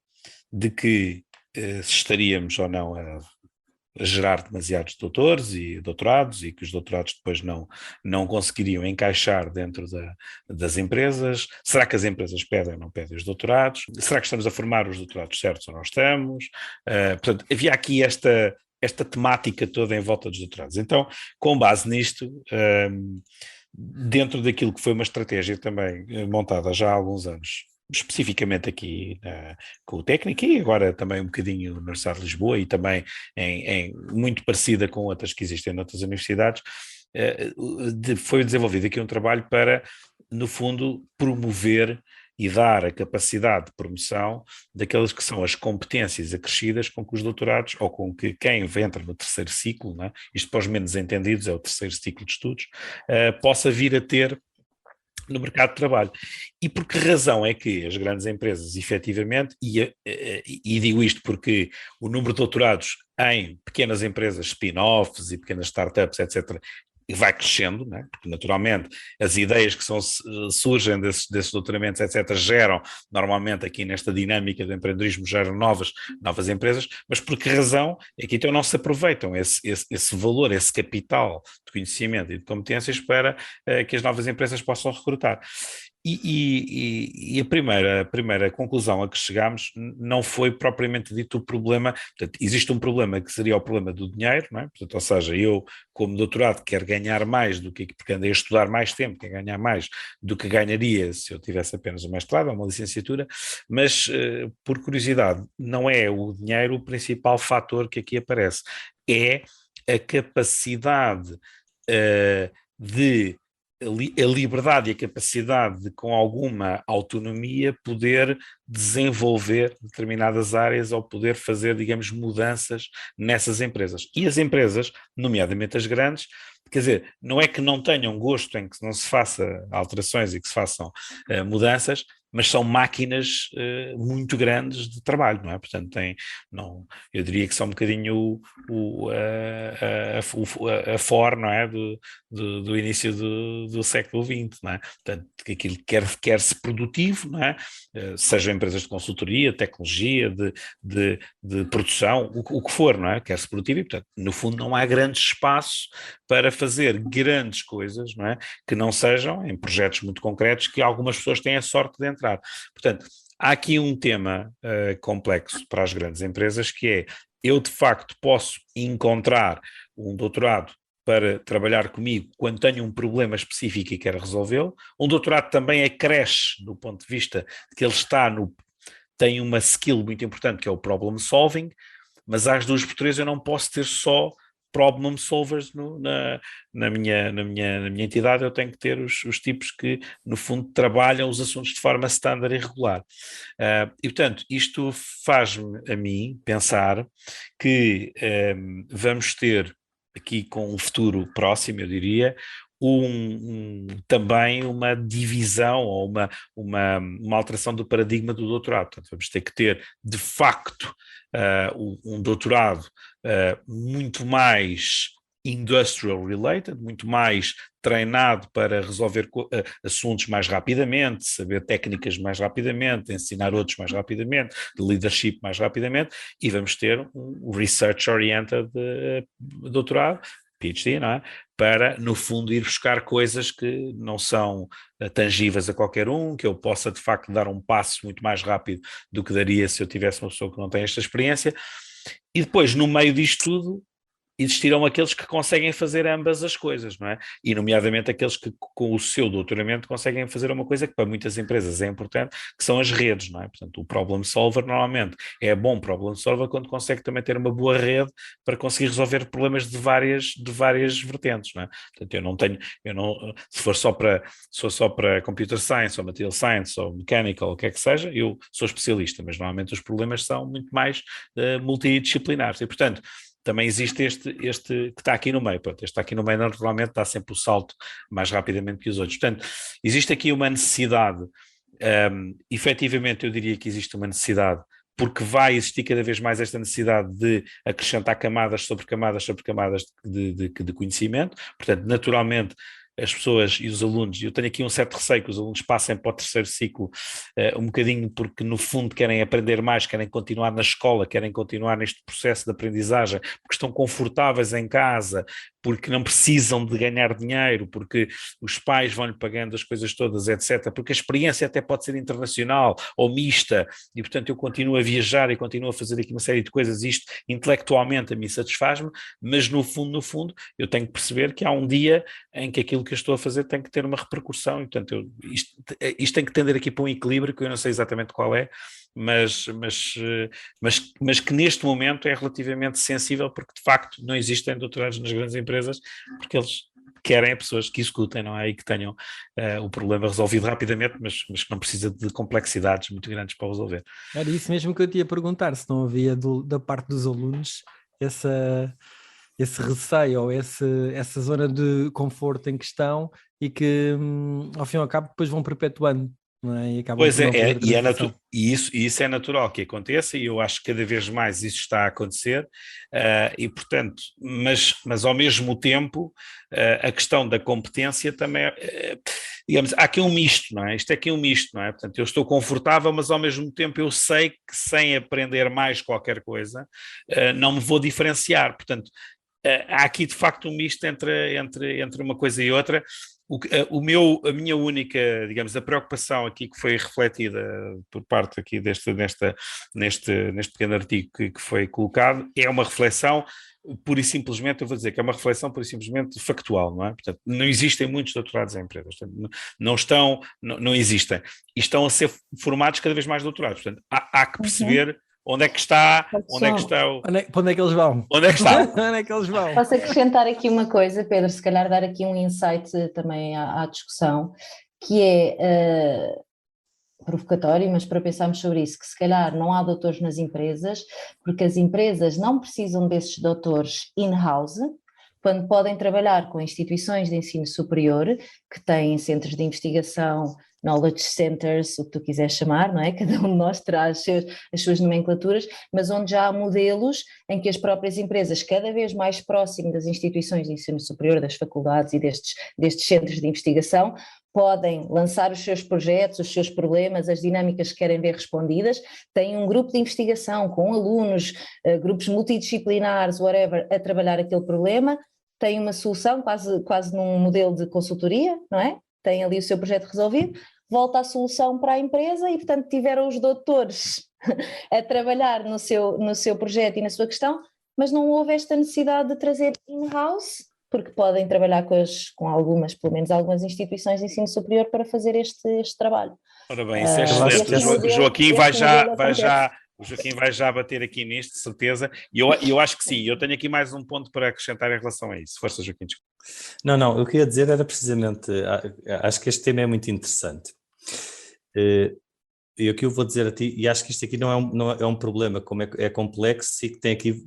de que se estaríamos ou não a gerar demasiados doutores e doutorados, e que os doutorados depois não conseguiriam encaixar dentro das empresas. Será que as empresas pedem ou não pedem os doutorados? Será que estamos a formar os doutorados certos ou não estamos? Portanto, havia aqui esta temática toda em volta dos doutorados. Então, com base nisto, dentro daquilo que foi uma estratégia também montada já há alguns anos, especificamente aqui com o técnico, e agora também um bocadinho na Universidade de Lisboa, e também muito parecida com outras que existem noutras universidades, foi desenvolvido aqui um trabalho para, no fundo, promover e dar a capacidade de promoção daquelas que são as competências acrescidas com que os doutorados, ou com que quem entra no terceiro ciclo, né, isto para os menos entendidos é o terceiro ciclo de estudos, possa vir a ter no mercado de trabalho. E por que razão é que as grandes empresas, efetivamente, e digo isto porque o número de doutorados em pequenas empresas, spin-offs e pequenas startups, etc., vai crescendo, né? Porque naturalmente as ideias que surgem desses doutoramentos, etc., geram normalmente aqui nesta dinâmica do empreendedorismo, geram novas empresas, mas por que razão é que então não se aproveitam esse valor, esse capital de conhecimento e de competências para que as novas empresas possam recrutar? E a primeira conclusão a que chegámos não foi propriamente dito o problema. Portanto, existe um problema que seria o problema do dinheiro, não é? Portanto, ou seja, eu como doutorado quero ganhar mais do que, porque andei a estudar mais tempo, quero ganhar mais do que ganharia se eu tivesse apenas um mestrado ou uma licenciatura, mas por curiosidade, não é o dinheiro o principal fator que aqui aparece, é a capacidade de a liberdade e a capacidade de, com alguma autonomia, poder desenvolver determinadas áreas ou poder fazer, digamos, mudanças nessas empresas. E as empresas, nomeadamente as grandes, quer dizer, não é que não tenham gosto em que não se faça alterações e que se façam mudanças, mas são máquinas muito grandes de trabalho, não é? Portanto, eu diria que são um bocadinho a Ford, não é? Do início do século XX, não é? Portanto, aquilo quer-se produtivo, não é? Sejam empresas de consultoria, tecnologia, de produção, o que for, não é? Quer-se produtivo e, portanto, no fundo não há grande espaço para fazer grandes coisas, não é? Que não sejam em projetos muito concretos que algumas pessoas têm a sorte de entrar. Portanto, há aqui um tema complexo para as grandes empresas, que é, eu de facto posso encontrar um doutorado para trabalhar comigo quando tenho um problema específico e quero resolvê-lo. Um doutorado também cresce do ponto de vista de que ele tem uma skill muito importante, que é o problem solving, mas às 2x3 eu não posso ter só problem solvers na minha entidade. Eu tenho que ter os tipos que, no fundo, trabalham os assuntos de forma standard e regular. E, portanto, isto faz-me, a mim, pensar que vamos ter aqui com um futuro próximo, eu diria, também uma divisão ou uma alteração do paradigma do doutorado. Portanto, vamos ter que ter, de facto, um doutorado muito mais industrial related, muito mais treinado para resolver assuntos mais rapidamente, saber técnicas mais rapidamente, ensinar outros mais rapidamente, leadership mais rapidamente, e vamos ter um research-oriented doutorado, PhD, não é? Para, no fundo, ir buscar coisas que não são tangíveis a qualquer um, que eu possa, de facto, dar um passo muito mais rápido do que daria se eu tivesse uma pessoa que não tem esta experiência. E depois, no meio disto tudo, existirão aqueles que conseguem fazer ambas as coisas, não é? E nomeadamente aqueles que com o seu doutoramento conseguem fazer uma coisa que para muitas empresas é importante, que são as redes, não é? Portanto, o problem solver normalmente é bom problem solver quando consegue também ter uma boa rede para conseguir resolver problemas de várias vertentes, não é? Portanto, se for só para computer science ou material science ou mechanical, o que é que seja, eu sou especialista, mas normalmente os problemas são muito mais multidisciplinares e, portanto, também existe este que está aqui no meio. Pronto, este está aqui no meio naturalmente dá sempre o salto mais rapidamente que os outros. Portanto, existe aqui uma necessidade, efetivamente eu diria que existe uma necessidade, porque vai existir cada vez mais esta necessidade de acrescentar camadas sobre camadas sobre camadas de conhecimento. Portanto, naturalmente, as pessoas e os alunos, eu tenho aqui um certo receio que os alunos passem para o terceiro ciclo um bocadinho porque no fundo querem aprender mais, querem continuar na escola, querem continuar neste processo de aprendizagem, porque estão confortáveis em casa, porque não precisam de ganhar dinheiro, porque os pais vão-lhe pagando as coisas todas, etc. Porque a experiência até pode ser internacional ou mista, e portanto eu continuo a viajar e continuo a fazer aqui uma série de coisas, isto intelectualmente a mim satisfaz-me, mas no fundo, eu tenho que perceber que há um dia em que aquilo que eu estou a fazer tem que ter uma repercussão, e portanto isto tem que tender aqui para um equilíbrio que eu não sei exatamente qual é, mas que neste momento é relativamente sensível, porque de facto não existem doutorados nas grandes empresas, porque eles querem pessoas que executem, não é? E que tenham o problema resolvido rapidamente, mas que não precisa de complexidades muito grandes para resolver. Era isso mesmo que eu te ia perguntar, se não havia da parte dos alunos esse receio ou essa zona de conforto em questão e que, ao fim e ao cabo, depois vão perpetuando, não é? E acabam Pois por não fazer a transição. isso é natural que aconteça, e eu acho que cada vez mais isso está a acontecer, e portanto, mas ao mesmo tempo, a questão da competência também digamos, há aqui um misto, não é? Isto é aqui um misto, não é? Portanto, eu estou confortável, mas ao mesmo tempo eu sei que sem aprender mais qualquer coisa, não me vou diferenciar, portanto, há aqui de facto um misto entre uma coisa e outra. A minha única, digamos, a preocupação aqui que foi refletida por parte aqui neste pequeno artigo que foi colocado, é uma reflexão pura e simplesmente, eu vou dizer que é uma reflexão pura e simplesmente factual, não é? Portanto, não existem muitos doutorados em empresas, portanto, não existem, e estão a ser formados cada vez mais doutorados, portanto, há que perceber onde é que está Para onde é que eles vão? Onde é que está? Onde é que eles vão? Posso acrescentar aqui uma coisa, Pedro, se calhar dar aqui um insight também à discussão, que é provocatório, mas para pensarmos sobre isso, que se calhar não há doutores nas empresas, porque as empresas não precisam desses doutores in-house, quando podem trabalhar com instituições de ensino superior, que têm centros de investigação, knowledge centers, o que tu quiseres chamar, não é? Cada um de nós terá as suas nomenclaturas, mas onde já há modelos em que as próprias empresas, cada vez mais próximo das instituições de ensino superior, das faculdades e destes centros de investigação, podem lançar os seus projetos, os seus problemas, as dinâmicas que querem ver respondidas, têm um grupo de investigação com alunos, grupos multidisciplinares, whatever, a trabalhar aquele problema, têm uma solução quase num modelo de consultoria, não é? Tem ali o seu projeto resolvido, volta a solução para a empresa e, portanto, tiveram os doutores a trabalhar no seu projeto e na sua questão, mas não houve esta necessidade de trazer in-house, porque podem trabalhar com algumas, pelo menos algumas instituições de ensino superior para fazer este trabalho. Ora bem, isso é excelente. O Joaquim o Joaquim vai já bater aqui nisto, de certeza, e eu acho que sim. Eu tenho aqui mais um ponto para acrescentar em relação a isso. Força, Joaquim. Não, o que eu ia dizer era precisamente, acho que este tema é muito interessante. E o que eu vou dizer a ti, e acho que isto aqui não é um problema, como é complexo e que tem aqui,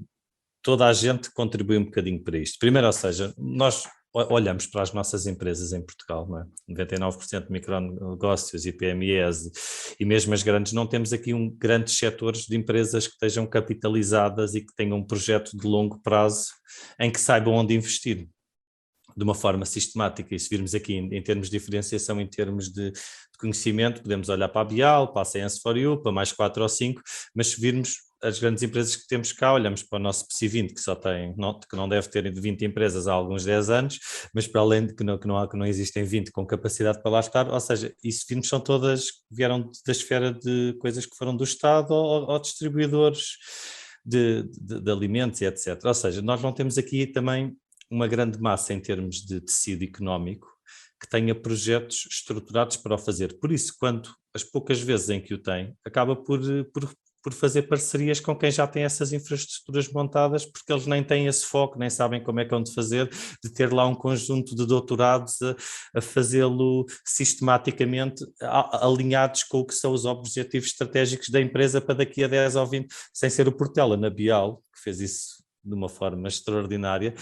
toda a gente contribui um bocadinho para isto. Primeiro, ou seja, nós olhamos para as nossas empresas em Portugal, não é? 99% de micronegócios e PMEs e mesmo as grandes, não temos aqui grandes setores de empresas que estejam capitalizadas e que tenham um projeto de longo prazo em que saibam onde investir de uma forma sistemática. E se virmos aqui em termos de diferenciação, em termos de conhecimento, podemos olhar para a Bial, para a Science4U, para mais 4 ou 5, mas se virmos as grandes empresas que temos cá, olhamos para o nosso PSI20, que não deve ter 20 empresas há alguns 10 anos, mas para além de que não existem 20 com capacidade para lá estar, ou seja, isso vimos são todas que vieram da esfera de coisas que foram do Estado ou distribuidores de alimentos e etc. Ou seja, nós não temos aqui também uma grande massa em termos de tecido económico que tenha projetos estruturados para o fazer. Por isso, quando as poucas vezes em que o tem, acaba por fazer parcerias com quem já tem essas infraestruturas montadas, porque eles nem têm esse foco, nem sabem como é que vão de fazer, de ter lá um conjunto de doutorados a fazê-lo sistematicamente, alinhados com o que são os objetivos estratégicos da empresa para daqui a 10 ou 20, sem ser o Portela na Bial, que fez isso de uma forma extraordinária.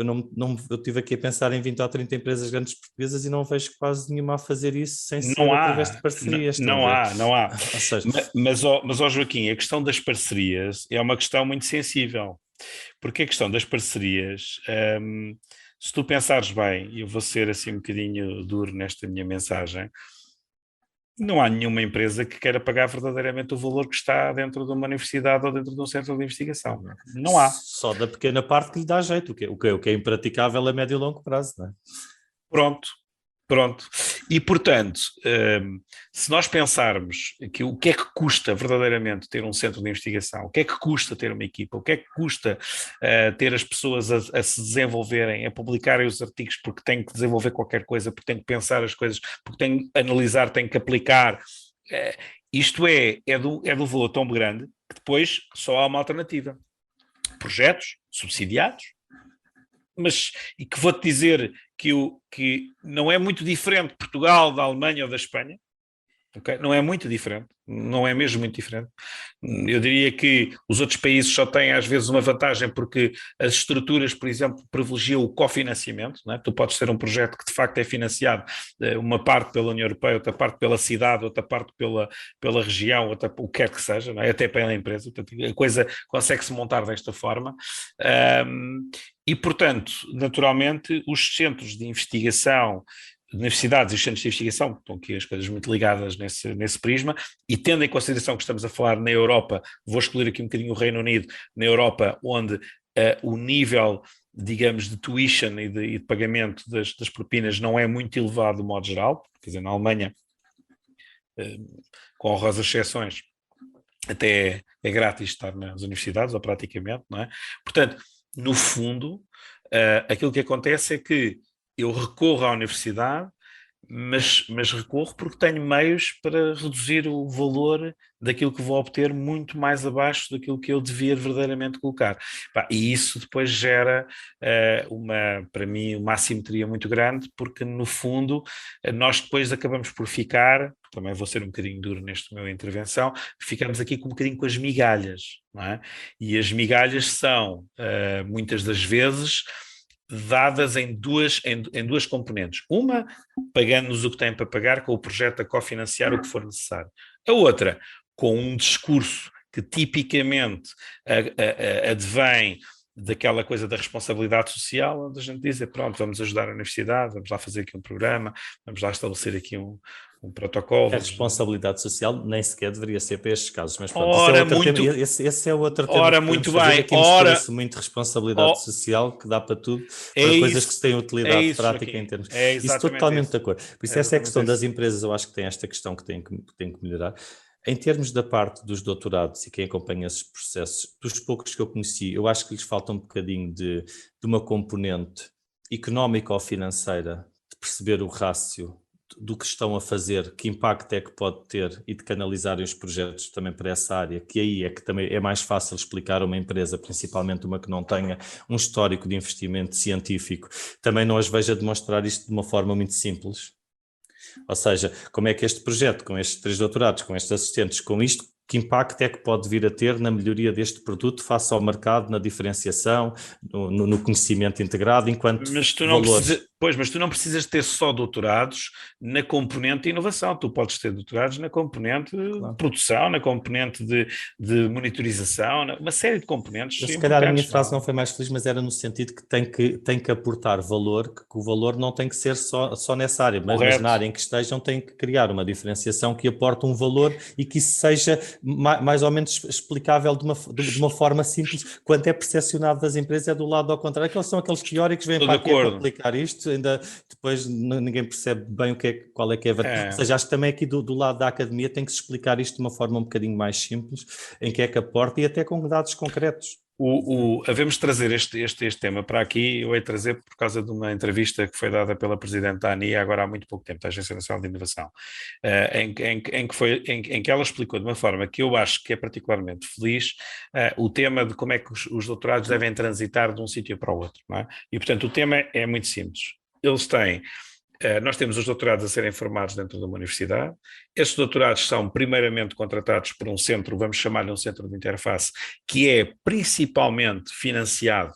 Eu estive aqui a pensar em 20 ou 30 empresas grandes portuguesas e não vejo quase nenhuma a fazer isso sem ser através de parcerias. Não há. Ou seja, mas Joaquim, a questão das parcerias é uma questão muito sensível, porque a questão das parcerias, se tu pensares bem, e eu vou ser assim um bocadinho duro nesta minha mensagem, não há nenhuma empresa que queira pagar verdadeiramente o valor que está dentro de uma universidade ou dentro de um centro de investigação. Não há. Só da pequena parte que lhe dá jeito, o que é impraticável a médio e longo prazo, não é? Pronto. E, portanto, se nós pensarmos que o que é que custa verdadeiramente ter um centro de investigação, o que é que custa ter uma equipa, o que é que custa ter as pessoas a se desenvolverem, a publicarem os artigos porque têm que desenvolver qualquer coisa, porque têm que pensar as coisas, porque têm que analisar, têm que aplicar, isto é do valor tão grande que depois só há uma alternativa. Projetos subsidiados, mas e que vou-te dizer que não é muito diferente de Portugal, da Alemanha ou da Espanha, okay? Não é muito diferente, Não é mesmo muito diferente. Eu diria que os outros países só têm às vezes uma vantagem porque as estruturas, por exemplo, privilegiam o cofinanciamento, não é? Tu podes ter um projeto que de facto é financiado uma parte pela União Europeia, outra parte pela cidade, outra parte pela região, outra, o que quer que seja, não é? Até pela empresa. Portanto, a coisa consegue-se montar desta forma. E, portanto, naturalmente, os centros de investigação, universidades e os centros de investigação, estão aqui as coisas muito ligadas nesse prisma, e tendo em consideração que estamos a falar na Europa, vou excluir aqui um bocadinho o Reino Unido, na Europa, onde o nível, digamos, de tuition e de pagamento das propinas não é muito elevado de modo geral, quer dizer, na Alemanha, com honrosas exceções, até é grátis estar nas universidades, ou praticamente, não é? Portanto, no fundo, aquilo que acontece é que eu recorro à universidade, mas recorro porque tenho meios para reduzir o valor daquilo que vou obter muito mais abaixo daquilo que eu devia verdadeiramente colocar. E isso depois gera, para mim, uma assimetria muito grande, porque no fundo nós depois acabamos por ficar, também vou ser um bocadinho duro nesta minha intervenção, ficamos aqui com um bocadinho com as migalhas, não é? E as migalhas são, muitas das vezes, dadas em duas componentes. Uma, pagando-nos o que tem para pagar com o projeto a cofinanciar o que for necessário. A outra, com um discurso que tipicamente advém daquela coisa da responsabilidade social, onde a gente diz, pronto, vamos ajudar a universidade, vamos lá fazer aqui um programa, vamos lá estabelecer aqui um protocolo. A responsabilidade social nem sequer deveria ser para estes casos, mas pronto, esse é outro tema. Ora, muito bem. Aqui mistura-se muito responsabilidade social, que dá para tudo, para coisas que se têm utilidade prática em termos. Isso estou totalmente de acordo. Por isso essa é a questão das empresas, eu acho que tem esta questão que tem que melhorar. Em termos da parte dos doutorados e quem acompanha esses processos, dos poucos que eu conheci, eu acho que lhes falta um bocadinho de uma componente económica ou financeira, de perceber o rácio do que estão a fazer, que impacto é que pode ter e de canalizarem os projetos também para essa área, que aí é que também é mais fácil explicar a uma empresa, principalmente uma que não tenha um histórico de investimento científico, também não as veja demonstrar isto de uma forma muito simples. Ou seja, como é que este projeto, com estes 3 doutorados, com estes assistentes, com isto, que impacto é que pode vir a ter na melhoria deste produto face ao mercado, na diferenciação, no conhecimento integrado, enquanto valores... Mas tu não precisas ter só doutorados na componente de inovação, tu podes ter doutorados na componente de produção, na componente de monitorização, uma série de componentes. Se calhar a minha frase não foi mais feliz, mas era no sentido que tem que aportar valor, que o valor não tem que ser só nessa área, mas na área em que estejam tem que criar uma diferenciação que aporte um valor e que isso seja mais ou menos explicável de uma forma simples. Quando é percepcionado das empresas é do lado ao contrário, que são aqueles teóricos que vêm para aqui para aplicar isto, ainda depois ninguém percebe bem qual é que é a verdade. Ou seja, acho que também aqui do lado da academia tem que se explicar isto de uma forma um bocadinho mais simples, em que é que aporta e até com dados concretos. Havemos trazer este tema para aqui, eu hei de trazer por causa de uma entrevista que foi dada pela Presidente da ANIA agora há muito pouco tempo, da Agência Nacional de Inovação, em que ela explicou de uma forma que eu acho que é particularmente feliz, o tema de como é que os doutorados devem transitar de um sítio para o outro, não é? E portanto o tema é muito simples. Nós temos os doutorados a serem formados dentro de uma universidade. Estes doutorados são primeiramente contratados por um centro, vamos chamar-lhe um centro de interface, que é principalmente financiado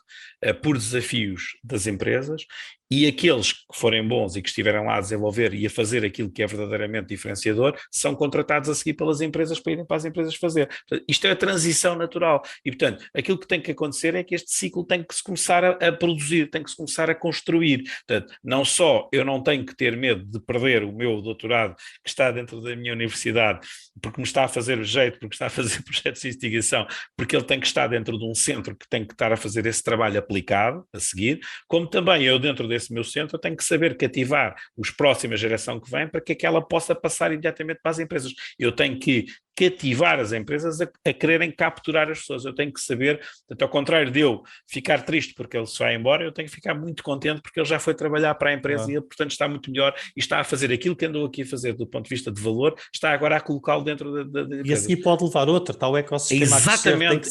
por desafios das empresas, e aqueles que forem bons e que estiverem lá a desenvolver e a fazer aquilo que é verdadeiramente diferenciador, são contratados a seguir pelas empresas para irem para as empresas fazer. Portanto, isto é a transição natural e, portanto, aquilo que tem que acontecer é que este ciclo tem que se começar a produzir, tem que se começar a construir. Portanto, não só eu não tenho que ter medo de perder o meu doutorado que está dentro da minha universidade, porque me está a fazer o jeito, porque está a fazer projetos de investigação, porque ele tem que estar dentro de um centro que tem que estar a fazer esse trabalho aplicado a seguir, como também eu dentro desse meu centro tenho que saber cativar os próxima geração que vem para que aquela possa passar imediatamente para as empresas. Eu tenho que cativar as empresas a quererem capturar as pessoas. Eu tenho que saber, ao contrário de eu ficar triste porque ele se vai embora, eu tenho que ficar muito contente porque ele já foi trabalhar para a empresa e ele, portanto, está muito melhor e está a fazer aquilo que andou aqui a fazer do ponto de vista de valor, está agora a colocá-lo dentro da empresa. E assim pode levar outra, tal ecossistema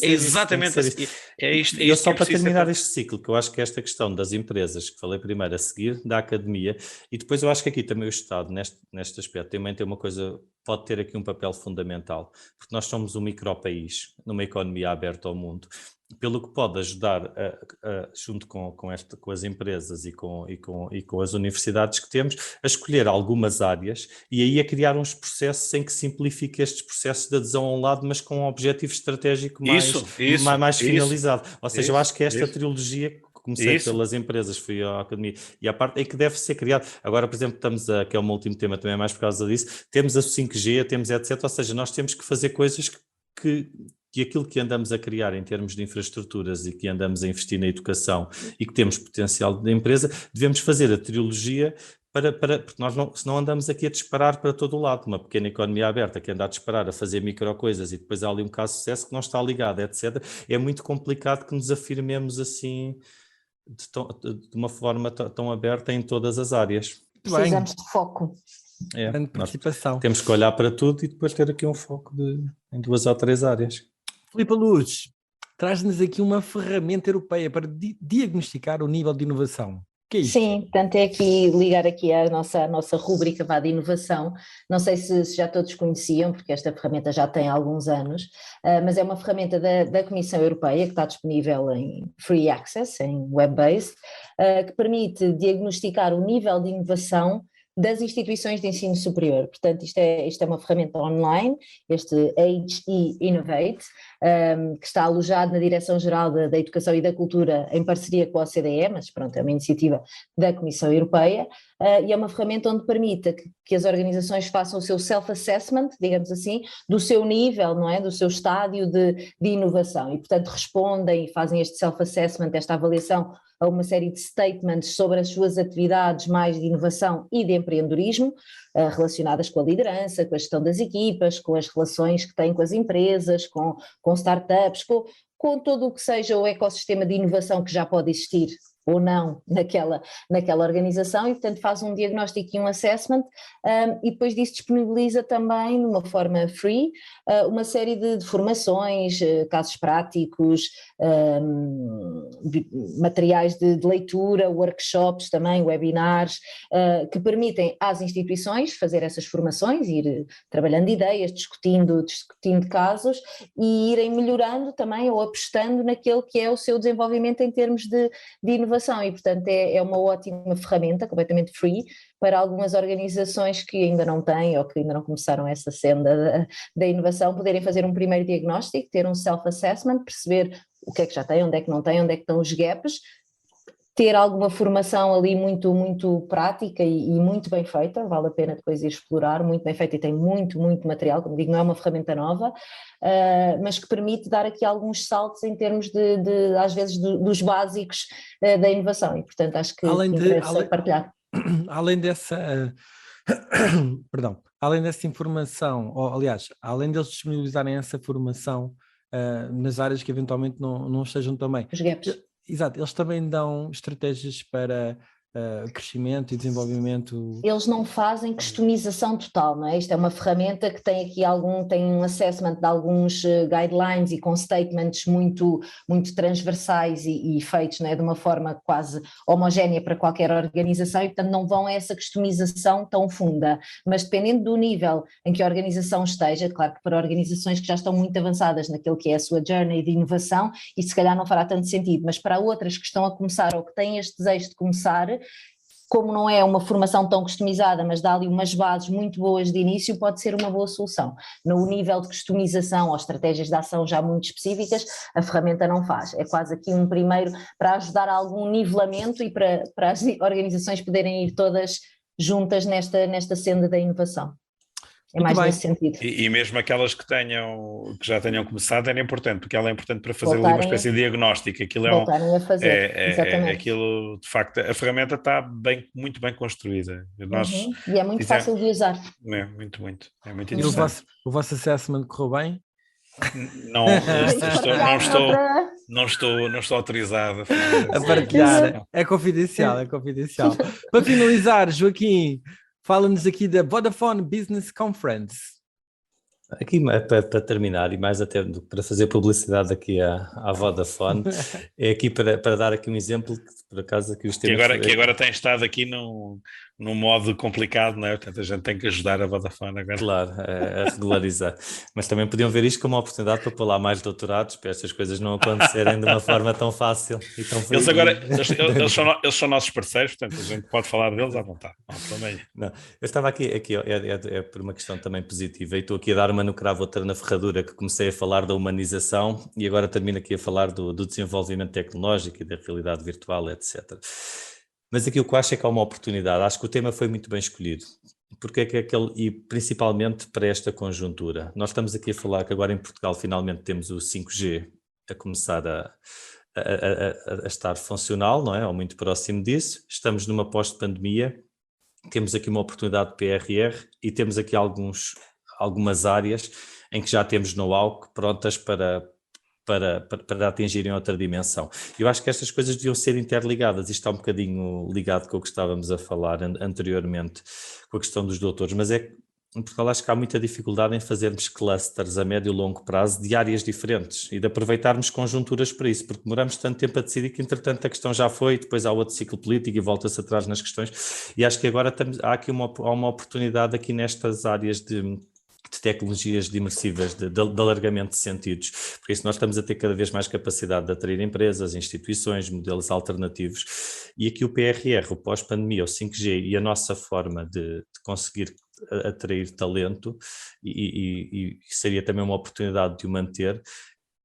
Exatamente. É isto. E eu só para terminar este ciclo, que eu acho que esta questão das empresas, que falei primeiro a seguir, da academia, e depois eu acho que aqui também o Estado, neste aspecto, também tem uma coisa pode ter aqui um papel fundamental, porque nós somos um micropaís, numa economia aberta ao mundo, pelo que pode ajudar, junto com as empresas e com as universidades que temos, a escolher algumas áreas e aí a criar uns processos em que simplifique estes processos de adesão a um lado, mas com um objetivo estratégico mais finalizado. Ou seja, eu acho que esta trilogia... Comecei pelas empresas, fui à academia, e a parte é que deve ser criado. Agora, por exemplo, que é o meu último tema também, mais por causa disso, temos a 5G, temos etc. Ou seja, nós temos que fazer coisas que aquilo que andamos a criar em termos de infraestruturas e que andamos a investir na educação e que temos potencial de empresa, devemos fazer a trilogia porque nós senão andamos aqui a disparar para todo o lado. Uma pequena economia aberta que anda a disparar, a fazer micro coisas e depois há ali um caso de sucesso que não está ligado, etc. É muito complicado que nos afirmemos assim de uma forma tão aberta em todas as áreas. Precisamos de foco. Grande participação. Temos que olhar para tudo e depois ter aqui um foco em 2 ou 3 áreas. Filipe Luz, traz-nos aqui uma ferramenta europeia para diagnosticar o nível de inovação. Que é isto? Sim, portanto é aqui ligar aqui a nossa rúbrica de inovação. Não sei se já todos conheciam, porque esta ferramenta já tem alguns anos, mas é uma ferramenta da Comissão Europeia que está disponível em free access, em web-based, que permite diagnosticar o nível de inovação das instituições de ensino superior. Portanto, isto é uma ferramenta online, este HE Innovate, que está alojado na Direção-Geral da Educação e da Cultura em parceria com a OCDE, mas pronto, é uma iniciativa da Comissão Europeia, e é uma ferramenta onde permite que as organizações façam o seu self-assessment, digamos assim, do seu nível, não é? Do seu estádio de inovação, e portanto respondem e fazem este self-assessment, esta avaliação a uma série de statements sobre as suas atividades mais de inovação e de empreendedorismo, relacionadas com a liderança, com a gestão das equipas, com as relações que têm com as empresas, com startups, com todo o que seja o ecossistema de inovação que já pode existir ou não naquela organização, e portanto faz um diagnóstico e um assessment, e depois disso disponibiliza também, de uma forma free, uma série de formações, casos práticos, materiais de leitura, workshops também, webinars, que permitem às instituições fazer essas formações, ir trabalhando ideias, discutindo casos e irem melhorando também ou apostando naquele que é o seu desenvolvimento em termos de inovação, e portanto é uma ótima ferramenta, completamente free, para algumas organizações que ainda não têm ou que ainda não começaram essa senda da inovação, poderem fazer um primeiro diagnóstico, ter um self-assessment, perceber o que é que já têm, onde é que não têm, onde é que estão os gaps, ter alguma formação ali muito, muito prática e muito bem feita, vale a pena depois ir explorar, muito bem feita, e tem muito, muito material, como digo, não é uma ferramenta nova, mas que permite dar aqui alguns saltos em termos de às vezes, dos básicos da inovação, e portanto acho que interessa partilhar. Além dessa, além dessa informação, ou aliás, além deles disponibilizarem essa formação nas áreas que eventualmente não estejam também. Os gaps. Exato, eles também dão estratégias para crescimento e desenvolvimento. Eles não fazem customização total, não é? Isto é uma ferramenta que tem aqui tem um assessment de alguns guidelines e com statements muito, muito transversais e feitos, não é? De uma forma quase homogénea para qualquer organização, e portanto não vão a essa customização tão funda, mas dependendo do nível em que a organização esteja, claro que para organizações que já estão muito avançadas naquilo que é a sua journey de inovação, isso se calhar não fará tanto sentido, mas para outras que estão a começar ou que têm este desejo de começar, como não é uma formação tão customizada, mas dá ali umas bases muito boas de início, pode ser uma boa solução. No nível de customização ou estratégias de ação já muito específicas, a ferramenta não faz. É quase aqui um primeiro para ajudar a algum nivelamento e para as organizações poderem ir todas juntas nesta senda da inovação. É muito mais bem. nesse sentido. E mesmo aquelas que já tenham começado era importante, porque ela é importante para fazer ali uma espécie de diagnóstico. Aquilo voltarem a fazer, exatamente. Aquilo, de facto, a ferramenta está muito bem construída. E é muito fácil de usar. É muito E interessante. o vosso assessment correu bem? Não estou autorizado a partilhar. É confidencial. Para finalizar, Joaquim, fala-nos aqui da Vodafone Business Conference. Aqui, para terminar, e mais até para fazer publicidade aqui à Vodafone, é aqui para dar aqui um exemplo que, por acaso, aqui os temas... Que agora tem estado aqui num modo complicado, não é? Portanto, a gente tem que ajudar a Vodafone agora. Claro, a regularizar. Mas também podiam ver isto como uma oportunidade para pôr lá mais doutorados, para estas coisas não acontecerem de uma forma tão fácil e tão Eles agora, eles são nossos parceiros, portanto, a gente pode falar deles à vontade. Não, eu estava aqui é por uma questão também positiva, e estou aqui a dar uma no cravo, outra na ferradura, que comecei a falar da humanização e agora termino aqui a falar do desenvolvimento tecnológico e da realidade virtual, etc. Mas aqui o que eu acho é que há uma oportunidade, acho que o tema foi muito bem escolhido, porque é que e principalmente para esta conjuntura. Nós estamos aqui a falar que agora em Portugal finalmente temos o 5G a começar a estar funcional, não é? Ou muito próximo disso. Estamos numa pós-pandemia, temos aqui uma oportunidade de PRR e temos aqui algumas áreas em que já temos know-how prontas para atingirem outra dimensão. Eu acho que estas coisas deviam ser interligadas. Isto está um bocadinho ligado com o que estávamos a falar anteriormente, com a questão dos doutores, mas em Portugal acho que há muita dificuldade em fazermos clusters a médio e longo prazo de áreas diferentes e de aproveitarmos conjunturas para isso, porque demoramos tanto tempo a decidir que, entretanto, a questão já foi, depois há outro ciclo político e volta-se atrás nas questões, e acho que agora há aqui uma oportunidade aqui nestas áreas de tecnologias imersivas, de alargamento de sentidos, porque isso nós estamos a ter cada vez mais capacidade de atrair empresas, instituições, modelos alternativos, e aqui o PRR, o pós-pandemia, o 5G e a nossa forma de conseguir atrair talento e seria também uma oportunidade de o manter.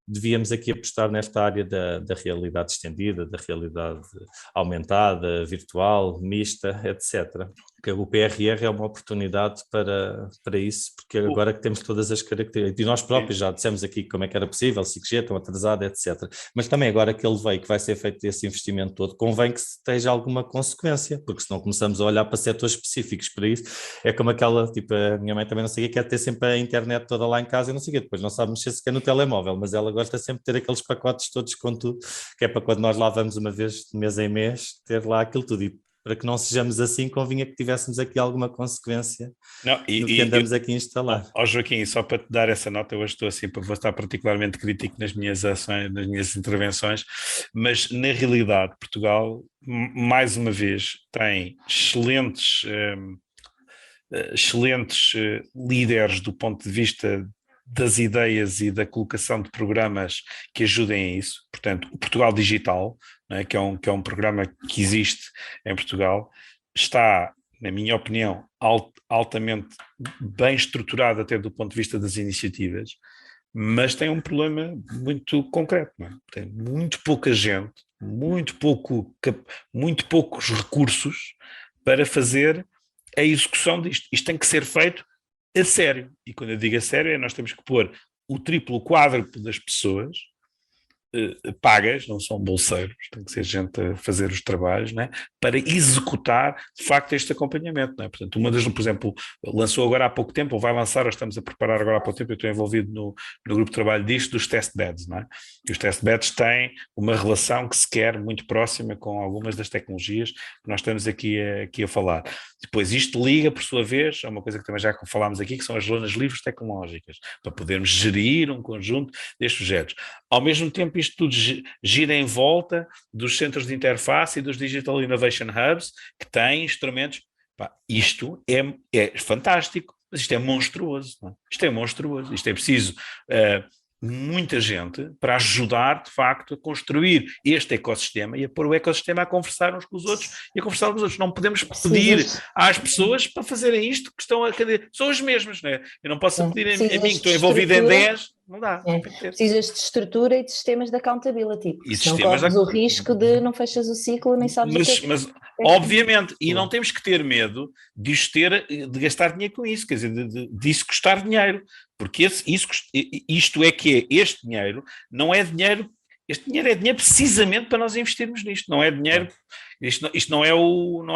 Devíamos aqui apostar nesta área da realidade estendida, da realidade aumentada, virtual, mista, etc. Porque o PRR é uma oportunidade para isso, porque agora que temos todas as características, e nós próprios já dissemos aqui como é que era possível, 5G, tão atrasado, etc. Mas também agora que ele veio, que vai ser feito esse investimento todo, convém que esteja alguma consequência, porque senão começamos a olhar para setores específicos para isso. É como aquela, tipo, a minha mãe também não sei o que, quer ter sempre a internet toda lá em casa e não sei o que, depois não sabe mexer sequer no telemóvel, mas ela gosta sempre de ter aqueles pacotes todos com tudo, que é para quando nós lá vamos uma vez de mês em mês, ter lá aquilo tudo. E para que não sejamos assim, convinha que tivéssemos aqui alguma consequência no que andamos aqui a instalar. Joaquim, só para te dar essa nota, eu hoje estou assim, vou estar particularmente crítico nas minhas ações, nas minhas intervenções, mas na realidade Portugal, mais uma vez, tem excelentes líderes do ponto de vista das ideias e da colocação de programas que ajudem a isso. Portanto, o Portugal Digital, né, que é um programa que existe em Portugal, está, na minha opinião, altamente bem estruturado até do ponto de vista das iniciativas, mas tem um problema muito concreto. Não é? Tem muito pouca gente, muito poucos recursos para fazer a execução disto. Isto tem que ser feito a sério. E quando eu digo a sério, nós temos que pôr o triplo, o quádruplo das pessoas pagas, não são bolseiros, tem que ser gente a fazer os trabalhos, né, para executar de facto este acompanhamento. Né? Portanto, uma das, por exemplo, lançou agora há pouco tempo, ou vai lançar, ou estamos a preparar agora há pouco tempo, eu estou envolvido no grupo de trabalho disto, dos test beds. Né? E os test beds têm uma relação que se quer muito próxima com algumas das tecnologias que nós estamos aqui a falar. Depois isto liga, por sua vez, a uma coisa que também já falámos aqui, que são as zonas livres tecnológicas, para podermos gerir um conjunto destes projetos. Ao mesmo tempo, isto tudo gira em volta dos centros de interface e dos Digital Innovation Hubs, que têm instrumentos. Isto é fantástico, mas isto é monstruoso. Não é? Isto é monstruoso. Isto é preciso muita gente para ajudar, de facto, a construir este ecossistema e a pôr o ecossistema a conversar uns com os outros e a conversar com os outros. Não podemos pedir às pessoas para fazerem isto que estão a... São as mesmas, não é? Eu não posso pedir a mim, que estou envolvido em 10... Não dá. Precisas de estrutura e de sistemas de accountability, senão corres o risco de não fechas o ciclo nem sabes o que é. Mas obviamente, e não temos que ter medo de gastar dinheiro com isso, quer dizer, disso custar dinheiro, porque isto é que é, este dinheiro não é dinheiro, este dinheiro é dinheiro precisamente para nós investirmos nisto, não é dinheiro, isto não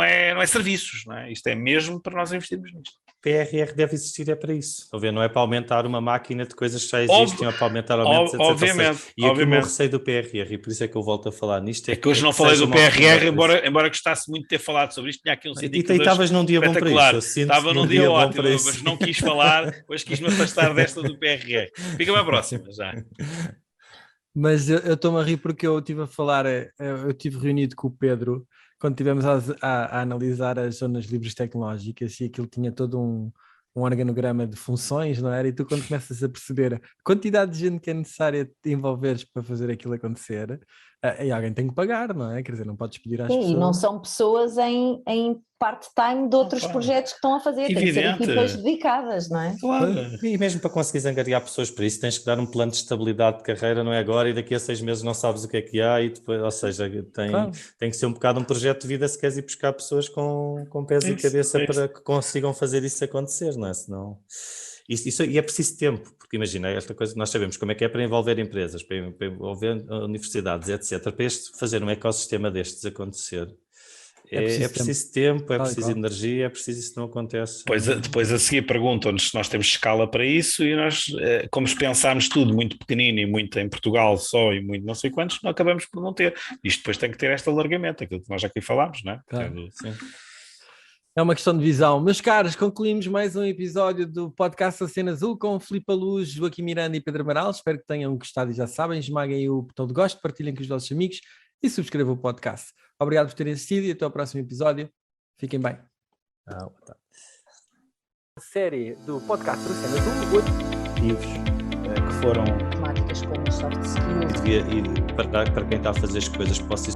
é serviços, não é? Isto é mesmo para nós investirmos nisto. PRR deve existir para isso. Estou a ver, não é para aumentar uma máquina de coisas que já existem ou para aumentar aumentos, etc. Obviamente. E aqui o meu receio do PRR, e por isso é que eu volto a falar nisto. É que hoje não falei do PRR, embora gostasse muito de ter falado sobre isto, tinha aqui um indicador. E estavas num dia bom para isso. Estava num dia ótimo, mas não quis falar, hoje quis-me afastar desta do PRR. Fica para a próxima já. Mas eu estou-me a rir porque eu estive a falar, eu estive reunido com o Pedro quando estivemos a analisar as zonas livres tecnológicas e aquilo tinha todo um organograma de funções, não era? E tu quando começas a perceber a quantidade de gente que é necessária te envolveres para fazer aquilo acontecer, e alguém tem que pagar, não é? Quer dizer, não podes pedir às pessoas. E não são pessoas em part-time de outros projetos que estão a fazer, tem que ser equipas dedicadas, não é? Claro. E mesmo para conseguires angariar pessoas para isso, tens que dar um plano de estabilidade de carreira, não é agora, e daqui a 6 meses não sabes o que é que há, e depois, ou seja, tem que ser um bocado um projeto de vida se queres ir buscar pessoas com pés e cabeça para que consigam fazer isso acontecer, não é? Senão... E é preciso tempo, porque imagina, esta coisa, nós sabemos como é que é para envolver empresas, para envolver universidades, etc., para fazer um ecossistema destes acontecer. É preciso tempo, é preciso energia, é preciso isso não acontece. Depois a seguir perguntam-nos se nós temos escala para isso e nós, como pensámos tudo muito pequenino e muito em Portugal só e muito não sei quantos, não acabamos por não ter. Isto depois tem que ter este alargamento, aquilo que nós já aqui falámos, não é? Claro. Sim. É uma questão de visão. Meus caros, concluímos mais um episódio do podcast A Cena Azul com Filipe Luz, Joaquim Miranda e Pedro Amaral. Espero que tenham gostado e já sabem, esmaguem o botão de gosto, partilhem com os vossos amigos e subscrevam o podcast. Obrigado por terem assistido e até ao próximo episódio. Fiquem bem. A série do podcast A Cena Azul, 8 livros que foram temáticas como soft skills. E para quem está a fazer as coisas, possa